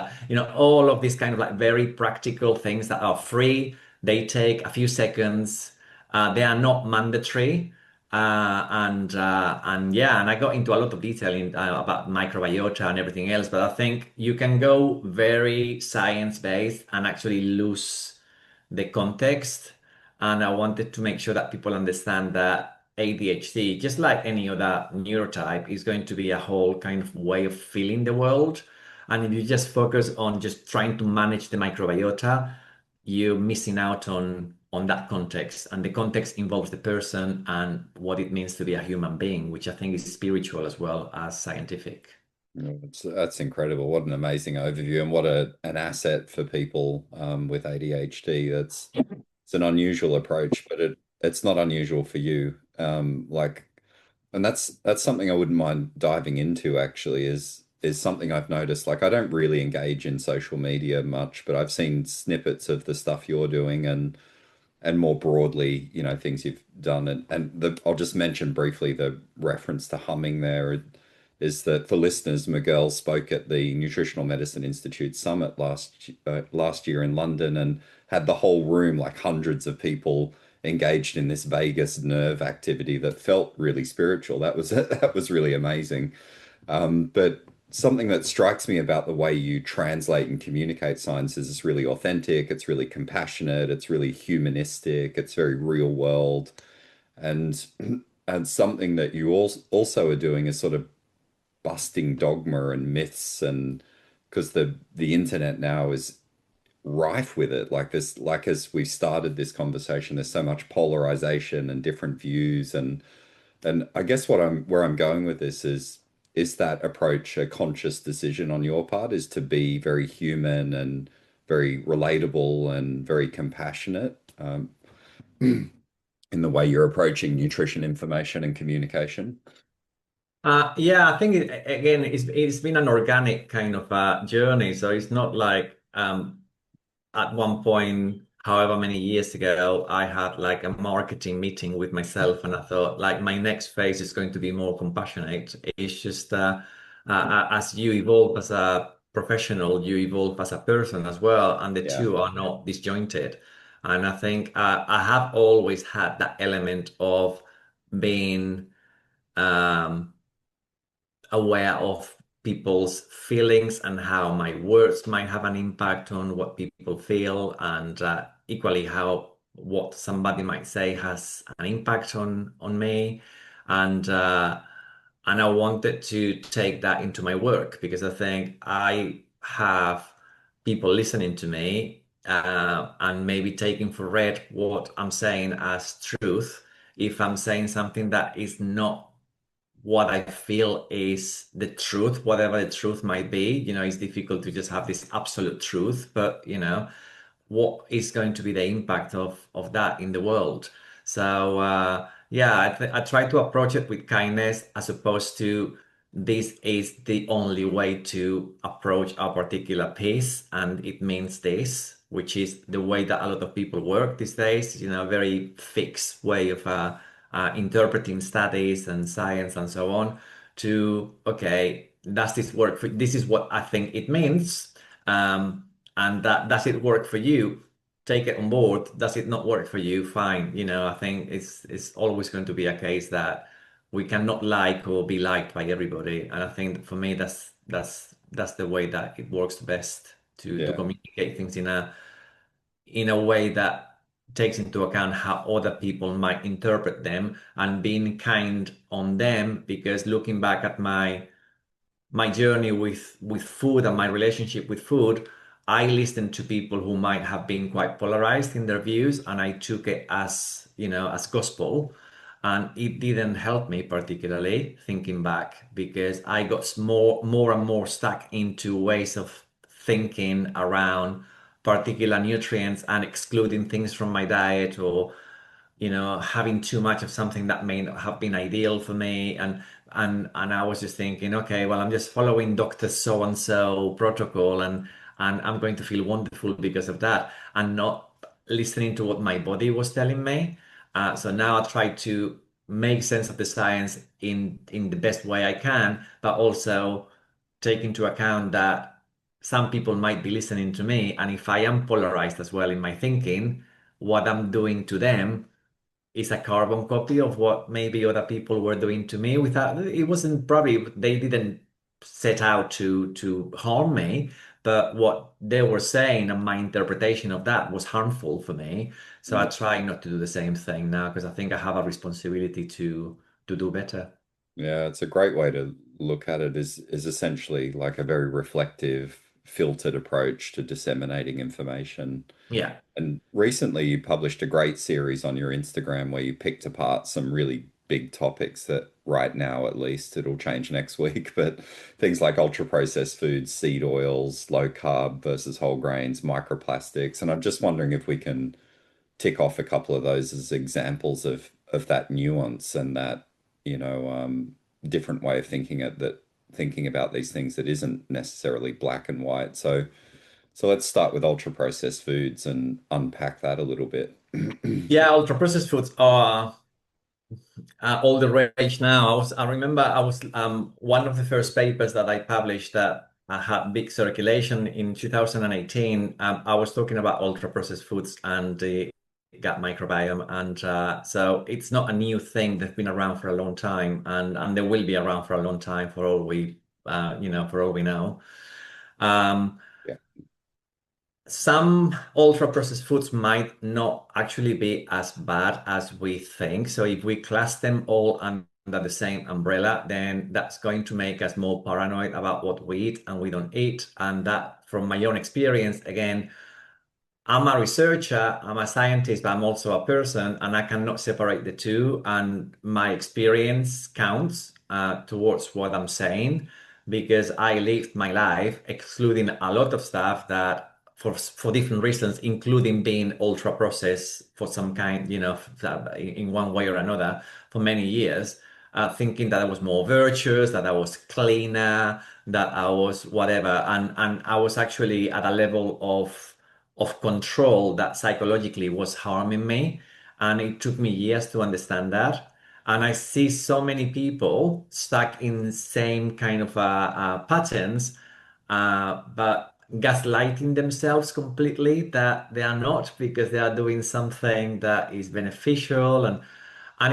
all of these kind of like very practical things that are free. They take a few seconds. They are not mandatory. And yeah, and I got into a lot of detail about microbiota and everything else, but I think you can go very science-based and actually lose the context. And I wanted to make sure that people understand that ADHD, just like any other neurotype, is going to be a whole kind of way of feeling the world. And if you just focus on just trying to manage the microbiota, you're missing out on that context. And the context involves the person and what it means to be a human being, which I think is spiritual as well as scientific. That's incredible. What an amazing overview, and what an asset for people with ADHD. It's an unusual approach, but it's not unusual for you. And that's something I wouldn't mind diving into actually, is something I've noticed. Like I don't really engage in social media much, but I've seen snippets of the stuff you're doing, and more broadly, things you've done. I'll just mention briefly the reference to humming there is that for listeners, Miguel spoke at the Nutritional Medicine Institute Summit last year in London, and had the whole room, like hundreds of people, engaged in this vagus nerve activity that felt really spiritual. That was really amazing. But something that strikes me about the way you translate and communicate science is it's really authentic, it's really compassionate, it's really humanistic, it's very real world. And and something that you also are doing is sort of busting dogma and myths, and because the internet now is rife with it. Like this, like as we started this conversation, there's so much polarization and different views, and I guess where I'm going with this is that approach a conscious decision on your part, is to be very human and very relatable and very compassionate, in the way you're approaching nutrition information and communication. Yeah, I think again, it's been an organic kind of journey. So it's not like at one point, however many years ago, I had like a marketing meeting with myself, and I thought like my next phase is going to be more compassionate. It's just as you evolve as a professional, you evolve as a person as well, and the Yeah. two are not disjointed. And I think I have always had that element of being um, aware of people's feelings and how my words might have an impact on what people feel, and equally how what somebody might say has an impact on me, and uh, and I wanted to take that into my work because I think I have people listening to me and maybe taking for read what I'm saying as truth if I'm saying something that is not what I feel is the truth, whatever the truth might be. It's difficult to just have this absolute truth, but what is going to be the impact of that in the world? So yeah, I try to approach it with kindness as opposed to this is the only way to approach a particular piece, and it means this, which is the way that a lot of people work these days. A very fixed way of interpreting studies and science and so on. To okay, does this work for? This is what I think it means. Um, and that does it work for you? Take it on board. Does it not work for you? Fine. I think it's always going to be a case that we cannot like or be liked by everybody. And I think that for me that's the way that it works best to Yeah. communicate things in a way that takes into account how other people might interpret them, and being kind on them, because looking back at my journey with food and my relationship with food, I listened to people who might have been quite polarized in their views, and I took it as as gospel, and it didn't help me particularly thinking back, because I got more and more stuck into ways of thinking around particular nutrients and excluding things from my diet, or having too much of something that may not have been ideal for me. And I was just thinking, okay, well, I'm just following Dr. So and so protocol, and I'm going to feel wonderful because of that, and not listening to what my body was telling me. So now I try to make sense of the science in the best way I can, but also take into account that some people might be listening to me, and if I am polarized as well in my thinking, what I'm doing to them is a carbon copy of what maybe other people were doing to me without it wasn't probably they didn't set out to harm me, but what they were saying and my interpretation of that was harmful for me. So I try not to do the same thing now because I think I have a responsibility to do better. Yeah, it's a great way to look at it is essentially like a very reflective, filtered approach to disseminating information. Yeah. And recently you published a great series on your Instagram where you picked apart some really big topics that right now, at least, it'll change next week, but things like ultra processed foods, seed oils, low carb versus whole grains, microplastics. And I'm just wondering if we can tick off a couple of those as examples of that nuance and that, different way of thinking about these things that isn't necessarily black and white. So let's start with ultra processed foods and unpack that a little bit. Yeah, ultra processed foods are all the rage now. I remember I was one of the first papers that I published that had big circulation in 2018. I was talking about ultra processed foods and the gut microbiome, and so it's not a new thing that's been around for a long time, and they will be around for a long time for all we for all we know. Um, Yeah. some ultra processed foods might not actually be as bad as we think. So if we class them all under the same umbrella, then that's going to make us more paranoid about what we eat and we don't eat. And that, from my own experience, again, I'm a researcher, I'm a scientist, but I'm also a person, and I cannot separate the two. And my experience counts towards what I'm saying because I lived my life excluding a lot of stuff that for different reasons, including being ultra processed for some kind, in one way or another for many years, thinking that I was more virtuous, that I was cleaner, that I was whatever. And I was actually at a level of control that psychologically was harming me. And it took me years to understand that. And I see so many people stuck in the same kind of patterns, but gaslighting themselves completely that they are not because they are doing something that is beneficial. And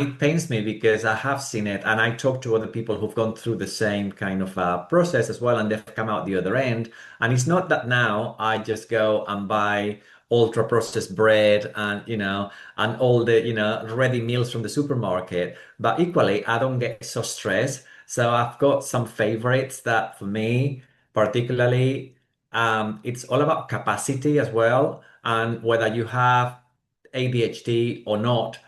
it pains me because I have seen it, and I talk to other people who've gone through the same kind of process as well, and they've come out the other end. And it's not that now I just go and buy ultra processed bread and and all the ready meals from the supermarket, but equally I don't get so stressed. So I've got some favorites that for me particularly it's all about capacity as well, and whether you have ADHD or not.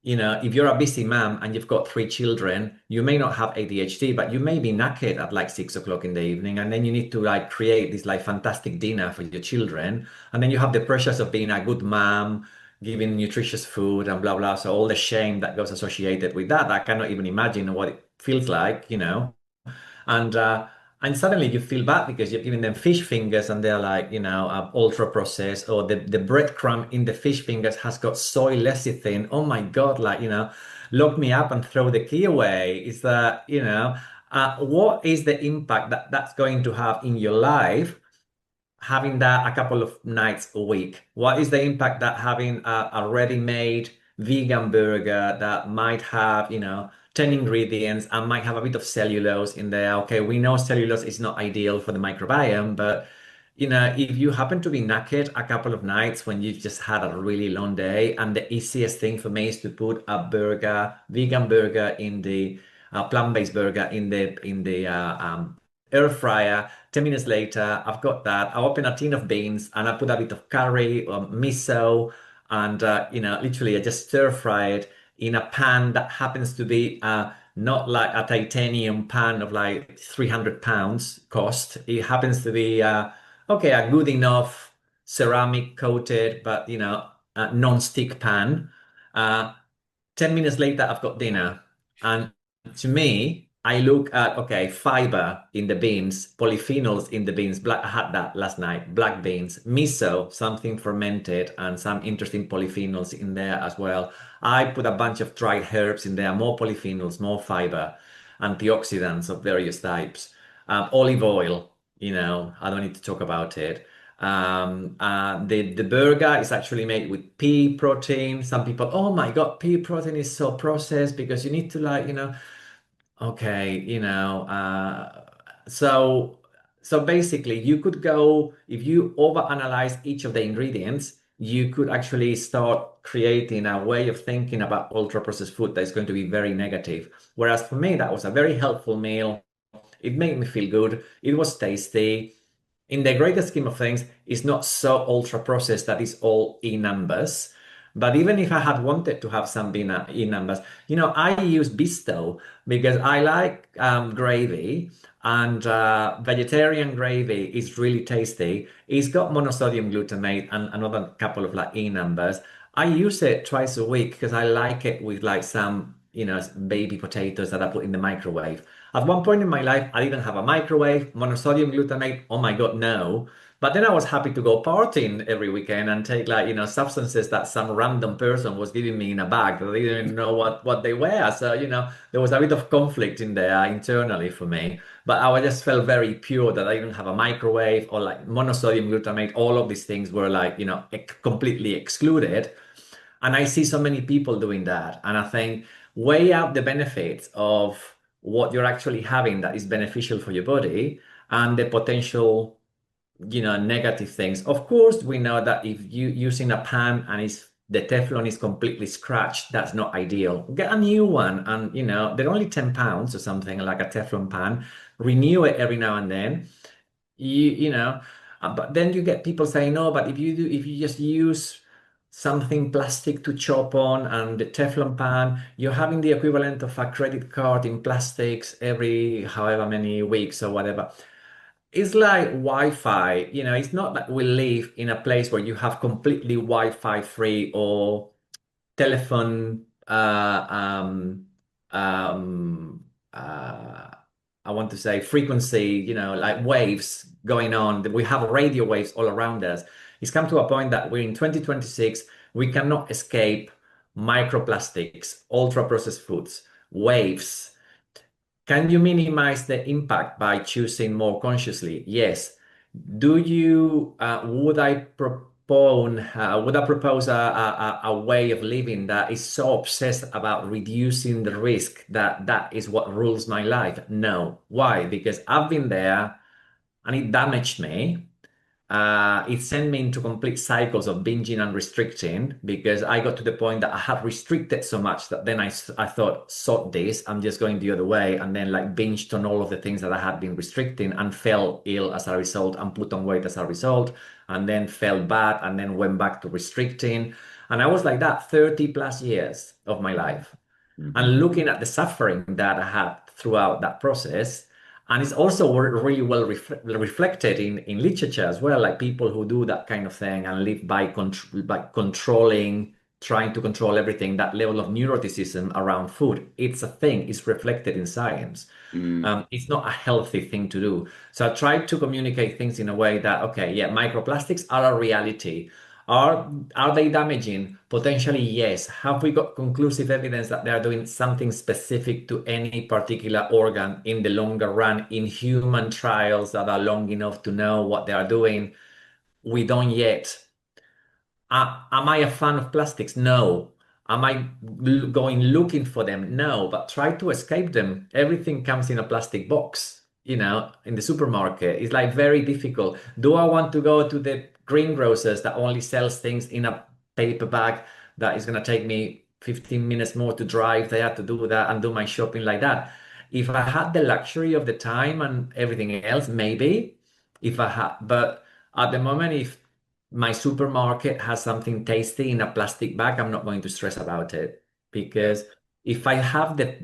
If you're a busy mom and you've got three children, you may not have ADHD, but you may be knackered at like 6 o'clock in the evening, and then you need to like create this like fantastic dinner for your children, and then you have the pressures of being a good mom, giving nutritious food and blah blah. So all the shame that goes associated with that, I cannot even imagine what it feels like. And suddenly you feel bad because you're giving them fish fingers and they're like ultra processed, or the breadcrumb in the fish fingers has got soy lecithin. Oh my God, like lock me up and throw the key away. Is that what is the impact that that's going to have in your life having that a couple of nights a week? What is the impact that having a ready-made vegan burger that might have, 10 ingredients and might have a bit of cellulose in there? Okay, we know cellulose is not ideal for the microbiome, but if you happen to be knackered a couple of nights when you've just had a really long day, and the easiest thing for me is to put a burger, vegan burger in the plant-based burger in the air fryer. 10 minutes later, I've got that. I open a tin of beans and I put a bit of curry or miso, and literally I just stir fry it in a pan that happens to be not like a titanium pan of like 300 pounds cost. It happens to be okay, a good enough ceramic coated, but non-stick pan. Uh, 10 minutes later, I've got dinner. And to me, I look at, okay, fiber in the beans, polyphenols in the beans. I had that last night. Black beans, miso, something fermented, and some interesting polyphenols in there as well. I put a bunch of dried herbs in there, more polyphenols, more fiber, antioxidants of various types. Olive oil, I don't need to talk about it. The burger is actually made with pea protein. Some people, oh my God, pea protein is so processed because you need to okay, so so basically you could go if you overanalyze each of the ingredients, you could actually start creating a way of thinking about ultra processed food that is going to be very negative. Whereas for me, that was a very helpful meal. It made me feel good. It was tasty. In the greater scheme of things, it's not so ultra processed that it's all E numbers. But even if I had wanted to have some E numbers, I use Bisto because I like gravy, and vegetarian gravy is really tasty. It's got monosodium glutamate and another couple of like E numbers. I use it twice a week because I like it with like some, baby potatoes that I put in the microwave. At one point in my life, I didn't have a microwave, monosodium glutamate. Oh my God, no. But then I was happy to go partying every weekend and take like, substances that some random person was giving me in a bag that I didn't even know what they were. So, there was a bit of conflict in there internally for me. But I just felt very pure that I didn't have a microwave or like monosodium glutamate. All of these things were like, completely excluded. And I see so many people doing that. And I think weigh out the benefits of what you're actually having that is beneficial for your body and the potential, negative things. Of course, we know that if you using a pan and the Teflon is completely scratched, that's not ideal. Get a new one, and they're only £10 or something like a Teflon pan. Renew it every now and then. But then you get people saying, no, but if you just use something plastic to chop on and the Teflon pan, you're having the equivalent of a credit card in plastics every however many weeks or whatever. It's like Wi-Fi, it's not that we live in a place where you have completely Wi-Fi free or telephone uh, I want to say frequency, like waves going on. We have radio waves all around us. It's come to a point that we're in 2026, we cannot escape microplastics, ultra processed foods, waves. Can you minimize the impact by choosing more consciously? Yes. Would I propose a way of living that is so obsessed about reducing the risk that that is what rules my life? No. Why? Because I've been there and it damaged me. It sent me into complete cycles of binging and restricting because I got to the point that I had restricted so much that then I thought, sod this, I'm just going the other way. And then like binged on all of the things that I had been restricting and fell ill as a result and put on weight as a result. And then felt bad and then went back to restricting. And I was like that 30 plus years of my life. Mhm. And looking at the suffering that I had throughout that process. And it's also really well reflected in literature as well, like people who do that kind of thing and live by controlling, trying to control everything, that level of neuroticism around food. It's a thing, it's reflected in science. Mm. It's not a healthy thing to do. So I tried to communicate things in a way that, okay, yeah, microplastics are a reality. Are they damaging? Potentially, yes. Have we got conclusive evidence that they are doing something specific to any particular organ in the longer run in human trials that are long enough to know what they are doing? We don't yet. Am I a fan of plastics? No. Am I going looking for them? No, but try to escape them. Everything comes in a plastic box, in the supermarket. It's like very difficult. Do I want to go to the greengrocers that only sells things in a paper bag that is going to take me 15 minutes more to drive there to do that and do my shopping like that? If I had the luxury of the time and everything else, maybe. If I had, but at the moment, if my supermarket has something tasty in a plastic bag, I'm not going to stress about it Yeah. because if I have the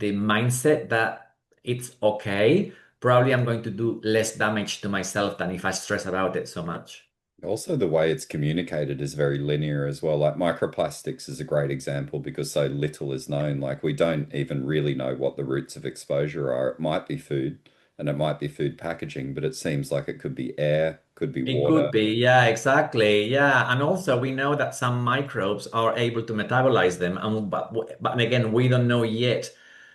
mindset that it's okay, probably I'm going to do less damage to myself than if I stress about it so much. Also, the way it's communicated is very linear as well. Like microplastics is a great example because so little is known. Like we don't even really know what the routes of exposure are. It might be food and it might be food packaging, but it seems like it could be air, could be It water. could be, yeah, exactly. Yeah. And also we know that some microbes are able to metabolize them. And but again, we don't know yet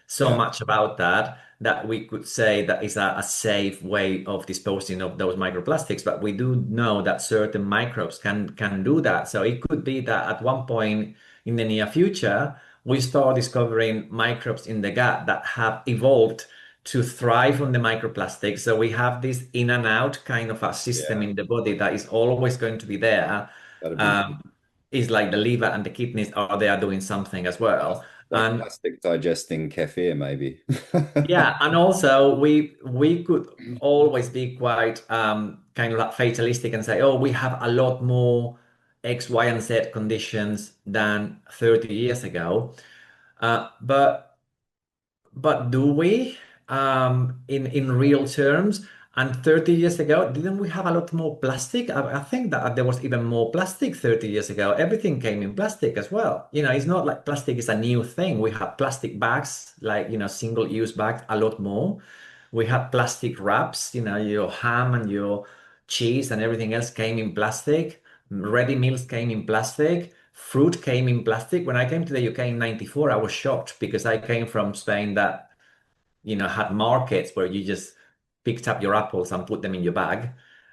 so Yeah, much about that that we could say that is a safe way of disposing of those microplastics. But we do know that certain microbes can do that. So it could be that at one point in the near future, we start discovering microbes in the gut that have evolved to thrive on the microplastics. So we have this in and out kind of a system yeah, in the body that is always going to be there. that'd be Um, it's like the liver and the kidneys are there doing something as well. like And plastic digesting kefir, maybe. yeah, and also we could always be quite kind of like fatalistic and say, oh, we have a lot more X, Y, and Z conditions than 30 years ago. But do we, in real terms? And 30 years ago, didn't we have a lot more plastic? I think that there was even more plastic 30 years ago. Everything came in plastic as well. It's not like plastic is a new thing. We have plastic bags, like, single-use bags, a lot more. We had plastic wraps, your ham and your cheese and everything else came in plastic. Ready meals came in plastic. Fruit came in plastic. When I came to the UK in 94, I was shocked because I came from Spain that, had markets where you just picked up your apples and put them in your bag.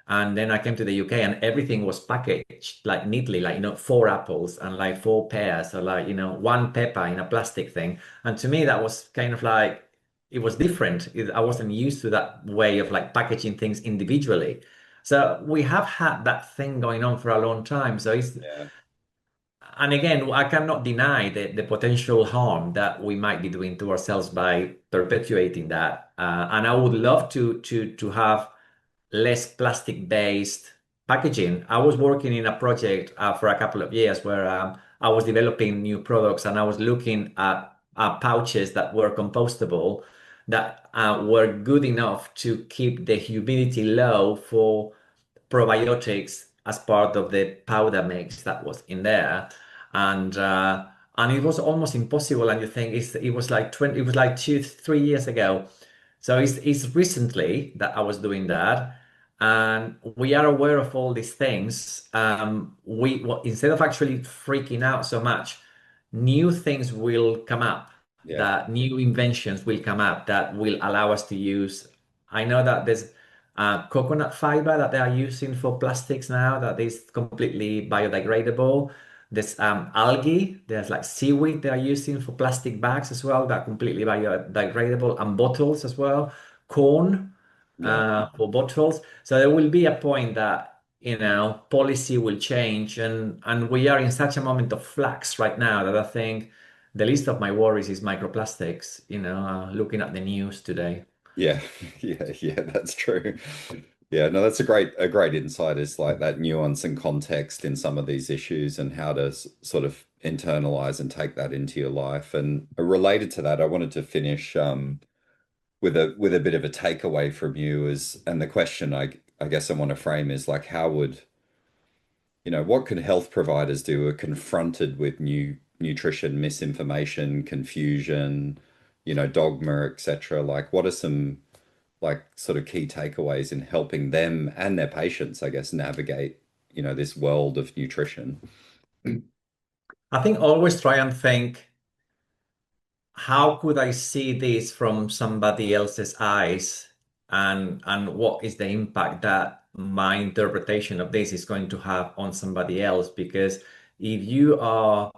And then I came to the UK and everything was packaged like neatly, like, four apples and like four pears or like, one pepper in a plastic thing. And to me, that was kind of like, it was different. I wasn't used to that way of like packaging things individually. So we have had that thing going on for a long time. So Yeah, and again, I cannot deny the potential harm that we might be doing to ourselves by perpetuating that. And I would love to have less plastic-based packaging. I was working in a project for a couple of years where I was developing new products and I was looking at pouches that were compostable, that were good enough to keep the humidity low for probiotics as part of the powder mix that was in there, and it was almost impossible. And you think it was like 20, it was like 2 3 years ago. So it's recently that I was doing that, and we are aware of all these things. Instead of actually freaking out so much, new things will come up, yeah, that new inventions will come up that will allow us to use. I know that there's coconut fiber that they are using for plastics now that is completely biodegradable. There's algae, there's like seaweed they are using for plastic bags as well that are completely biodegradable, and bottles as well, corn yeah. for bottles. So there will be a point that policy will change, and we are in such a moment of flux right now that I think the least of my worries is microplastics. Looking at the news today. Yeah, yeah, that's true. Yeah, no, that's a great insight is like that nuance and context in some of these issues and how to sort of internalize and take that into your life. And related to that, I wanted to finish with a bit of a takeaway from you is, and the question I guess I want to frame is like how would what could health providers do who are confronted with new nutrition misinformation, confusion, dogma, etc. Like what are some like sort of key takeaways in helping them and their patients, I guess, navigate, this world of nutrition? I think always try and think, how could I see this from somebody else's eyes, and what is the impact that my interpretation of this is going to have on somebody else? Because if you are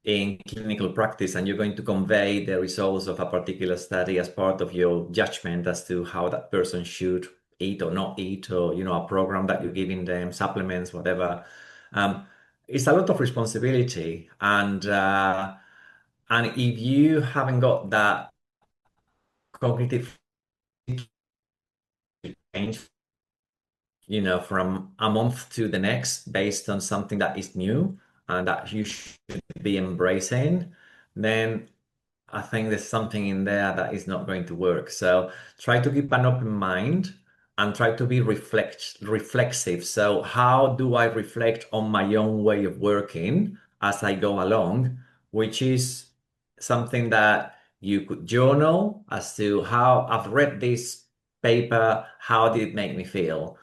in clinical practice and you're going to convey the results of a particular study as part of your judgment as to how that person should eat or not eat, or a program that you're giving them, supplements, whatever, um, it's a lot of responsibility. And if you haven't got that cognitive change, from a month to the next based on something that is new and that you should be embracing, then I think there's something in there that is not going to work. So try to keep an open mind. and try to be reflexive. So how do I reflect on my own way of working as I go along, which is something that you could journal as to how I've read this paper, how did it make me feel?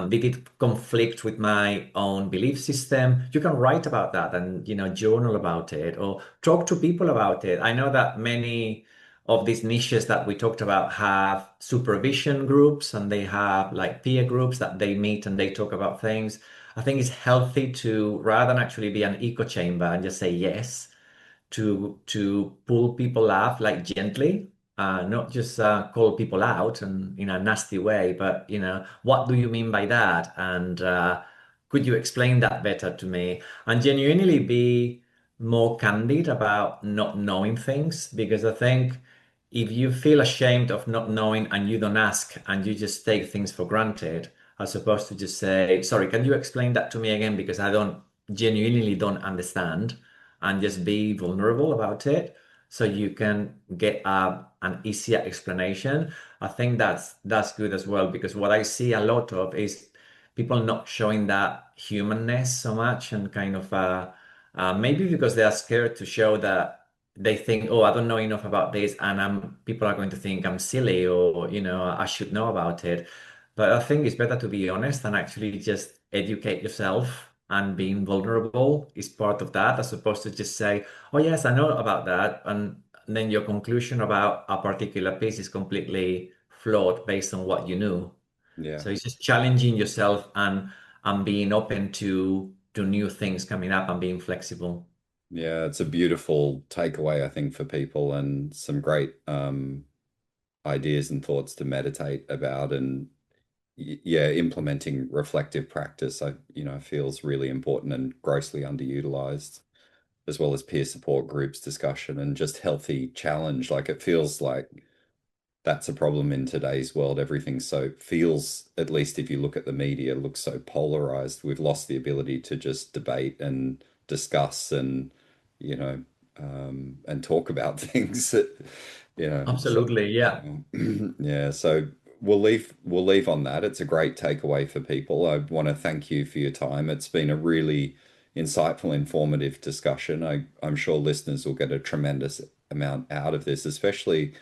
Did it conflict with my own belief system? You can write about that and journal about it or talk to people about it. I know that many of these niches that we talked about have supervision groups and they have like peer groups that they meet and they talk about things. I think it's healthy to rather than actually be an echo chamber and just say yes to pull people up like gently, not just call people out and in a nasty way, but what do you mean by that? And could you explain that better to me? And genuinely be more candid about not knowing things, because I think if you feel ashamed of not knowing and you don't ask and you just take things for granted, as opposed to just say, sorry, can you explain that to me again? Because I don't genuinely don't understand, and just be vulnerable about it so you can get an easier explanation. I think that's good as well, because what I see a lot of is people not showing that humanness so much and kind of maybe because they are scared to show that they think, oh, I don't know enough about this, and people are going to think I'm silly or I should know about it. But I think it's better to be honest and actually just educate yourself, and being vulnerable is part of that, as opposed to just say, oh, yes, I know about that. And then your conclusion about a particular piece is completely flawed based on what you knew. Yeah. So it's just challenging yourself and being open to new things coming up and being flexible. Yeah, it's a beautiful takeaway, I think, for people and some great ideas and thoughts to meditate about and yeah, implementing reflective practice, feels really important and grossly underutilized, as well as peer support groups discussion and just healthy challenge. Like it feels like that's a problem in today's world. Everything so feels, at least if you look at the media, looks so polarized. We've lost the ability to just debate and discuss and, you know, and talk about things that, so Absolutely. Yeah. yeah, so we'll leave on that. It's a great takeaway for people. I want to thank you for your time. It's been a really insightful, informative discussion. I'm sure listeners will get a tremendous amount out of this, especially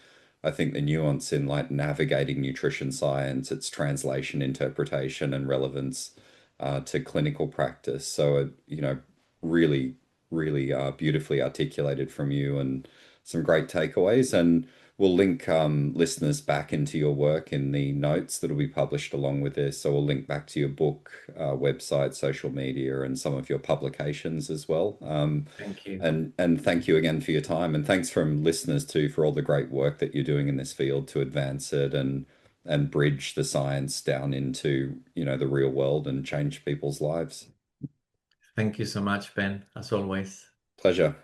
I think the nuance in like navigating nutrition science, its translation, interpretation, and relevance to clinical practice. So, really, really beautifully articulated from you and some great takeaways. And we'll link listeners back into your work in the notes that'll be published along with this. So we'll link back to your book, website, social media, and some of your publications as well. Thank you. And thank you again for your time, and thanks from listeners too for all the great work that you're doing in this field to advance it and bridge the science down into the real world and change people's lives. Thank you so much, Ben, as always. Pleasure.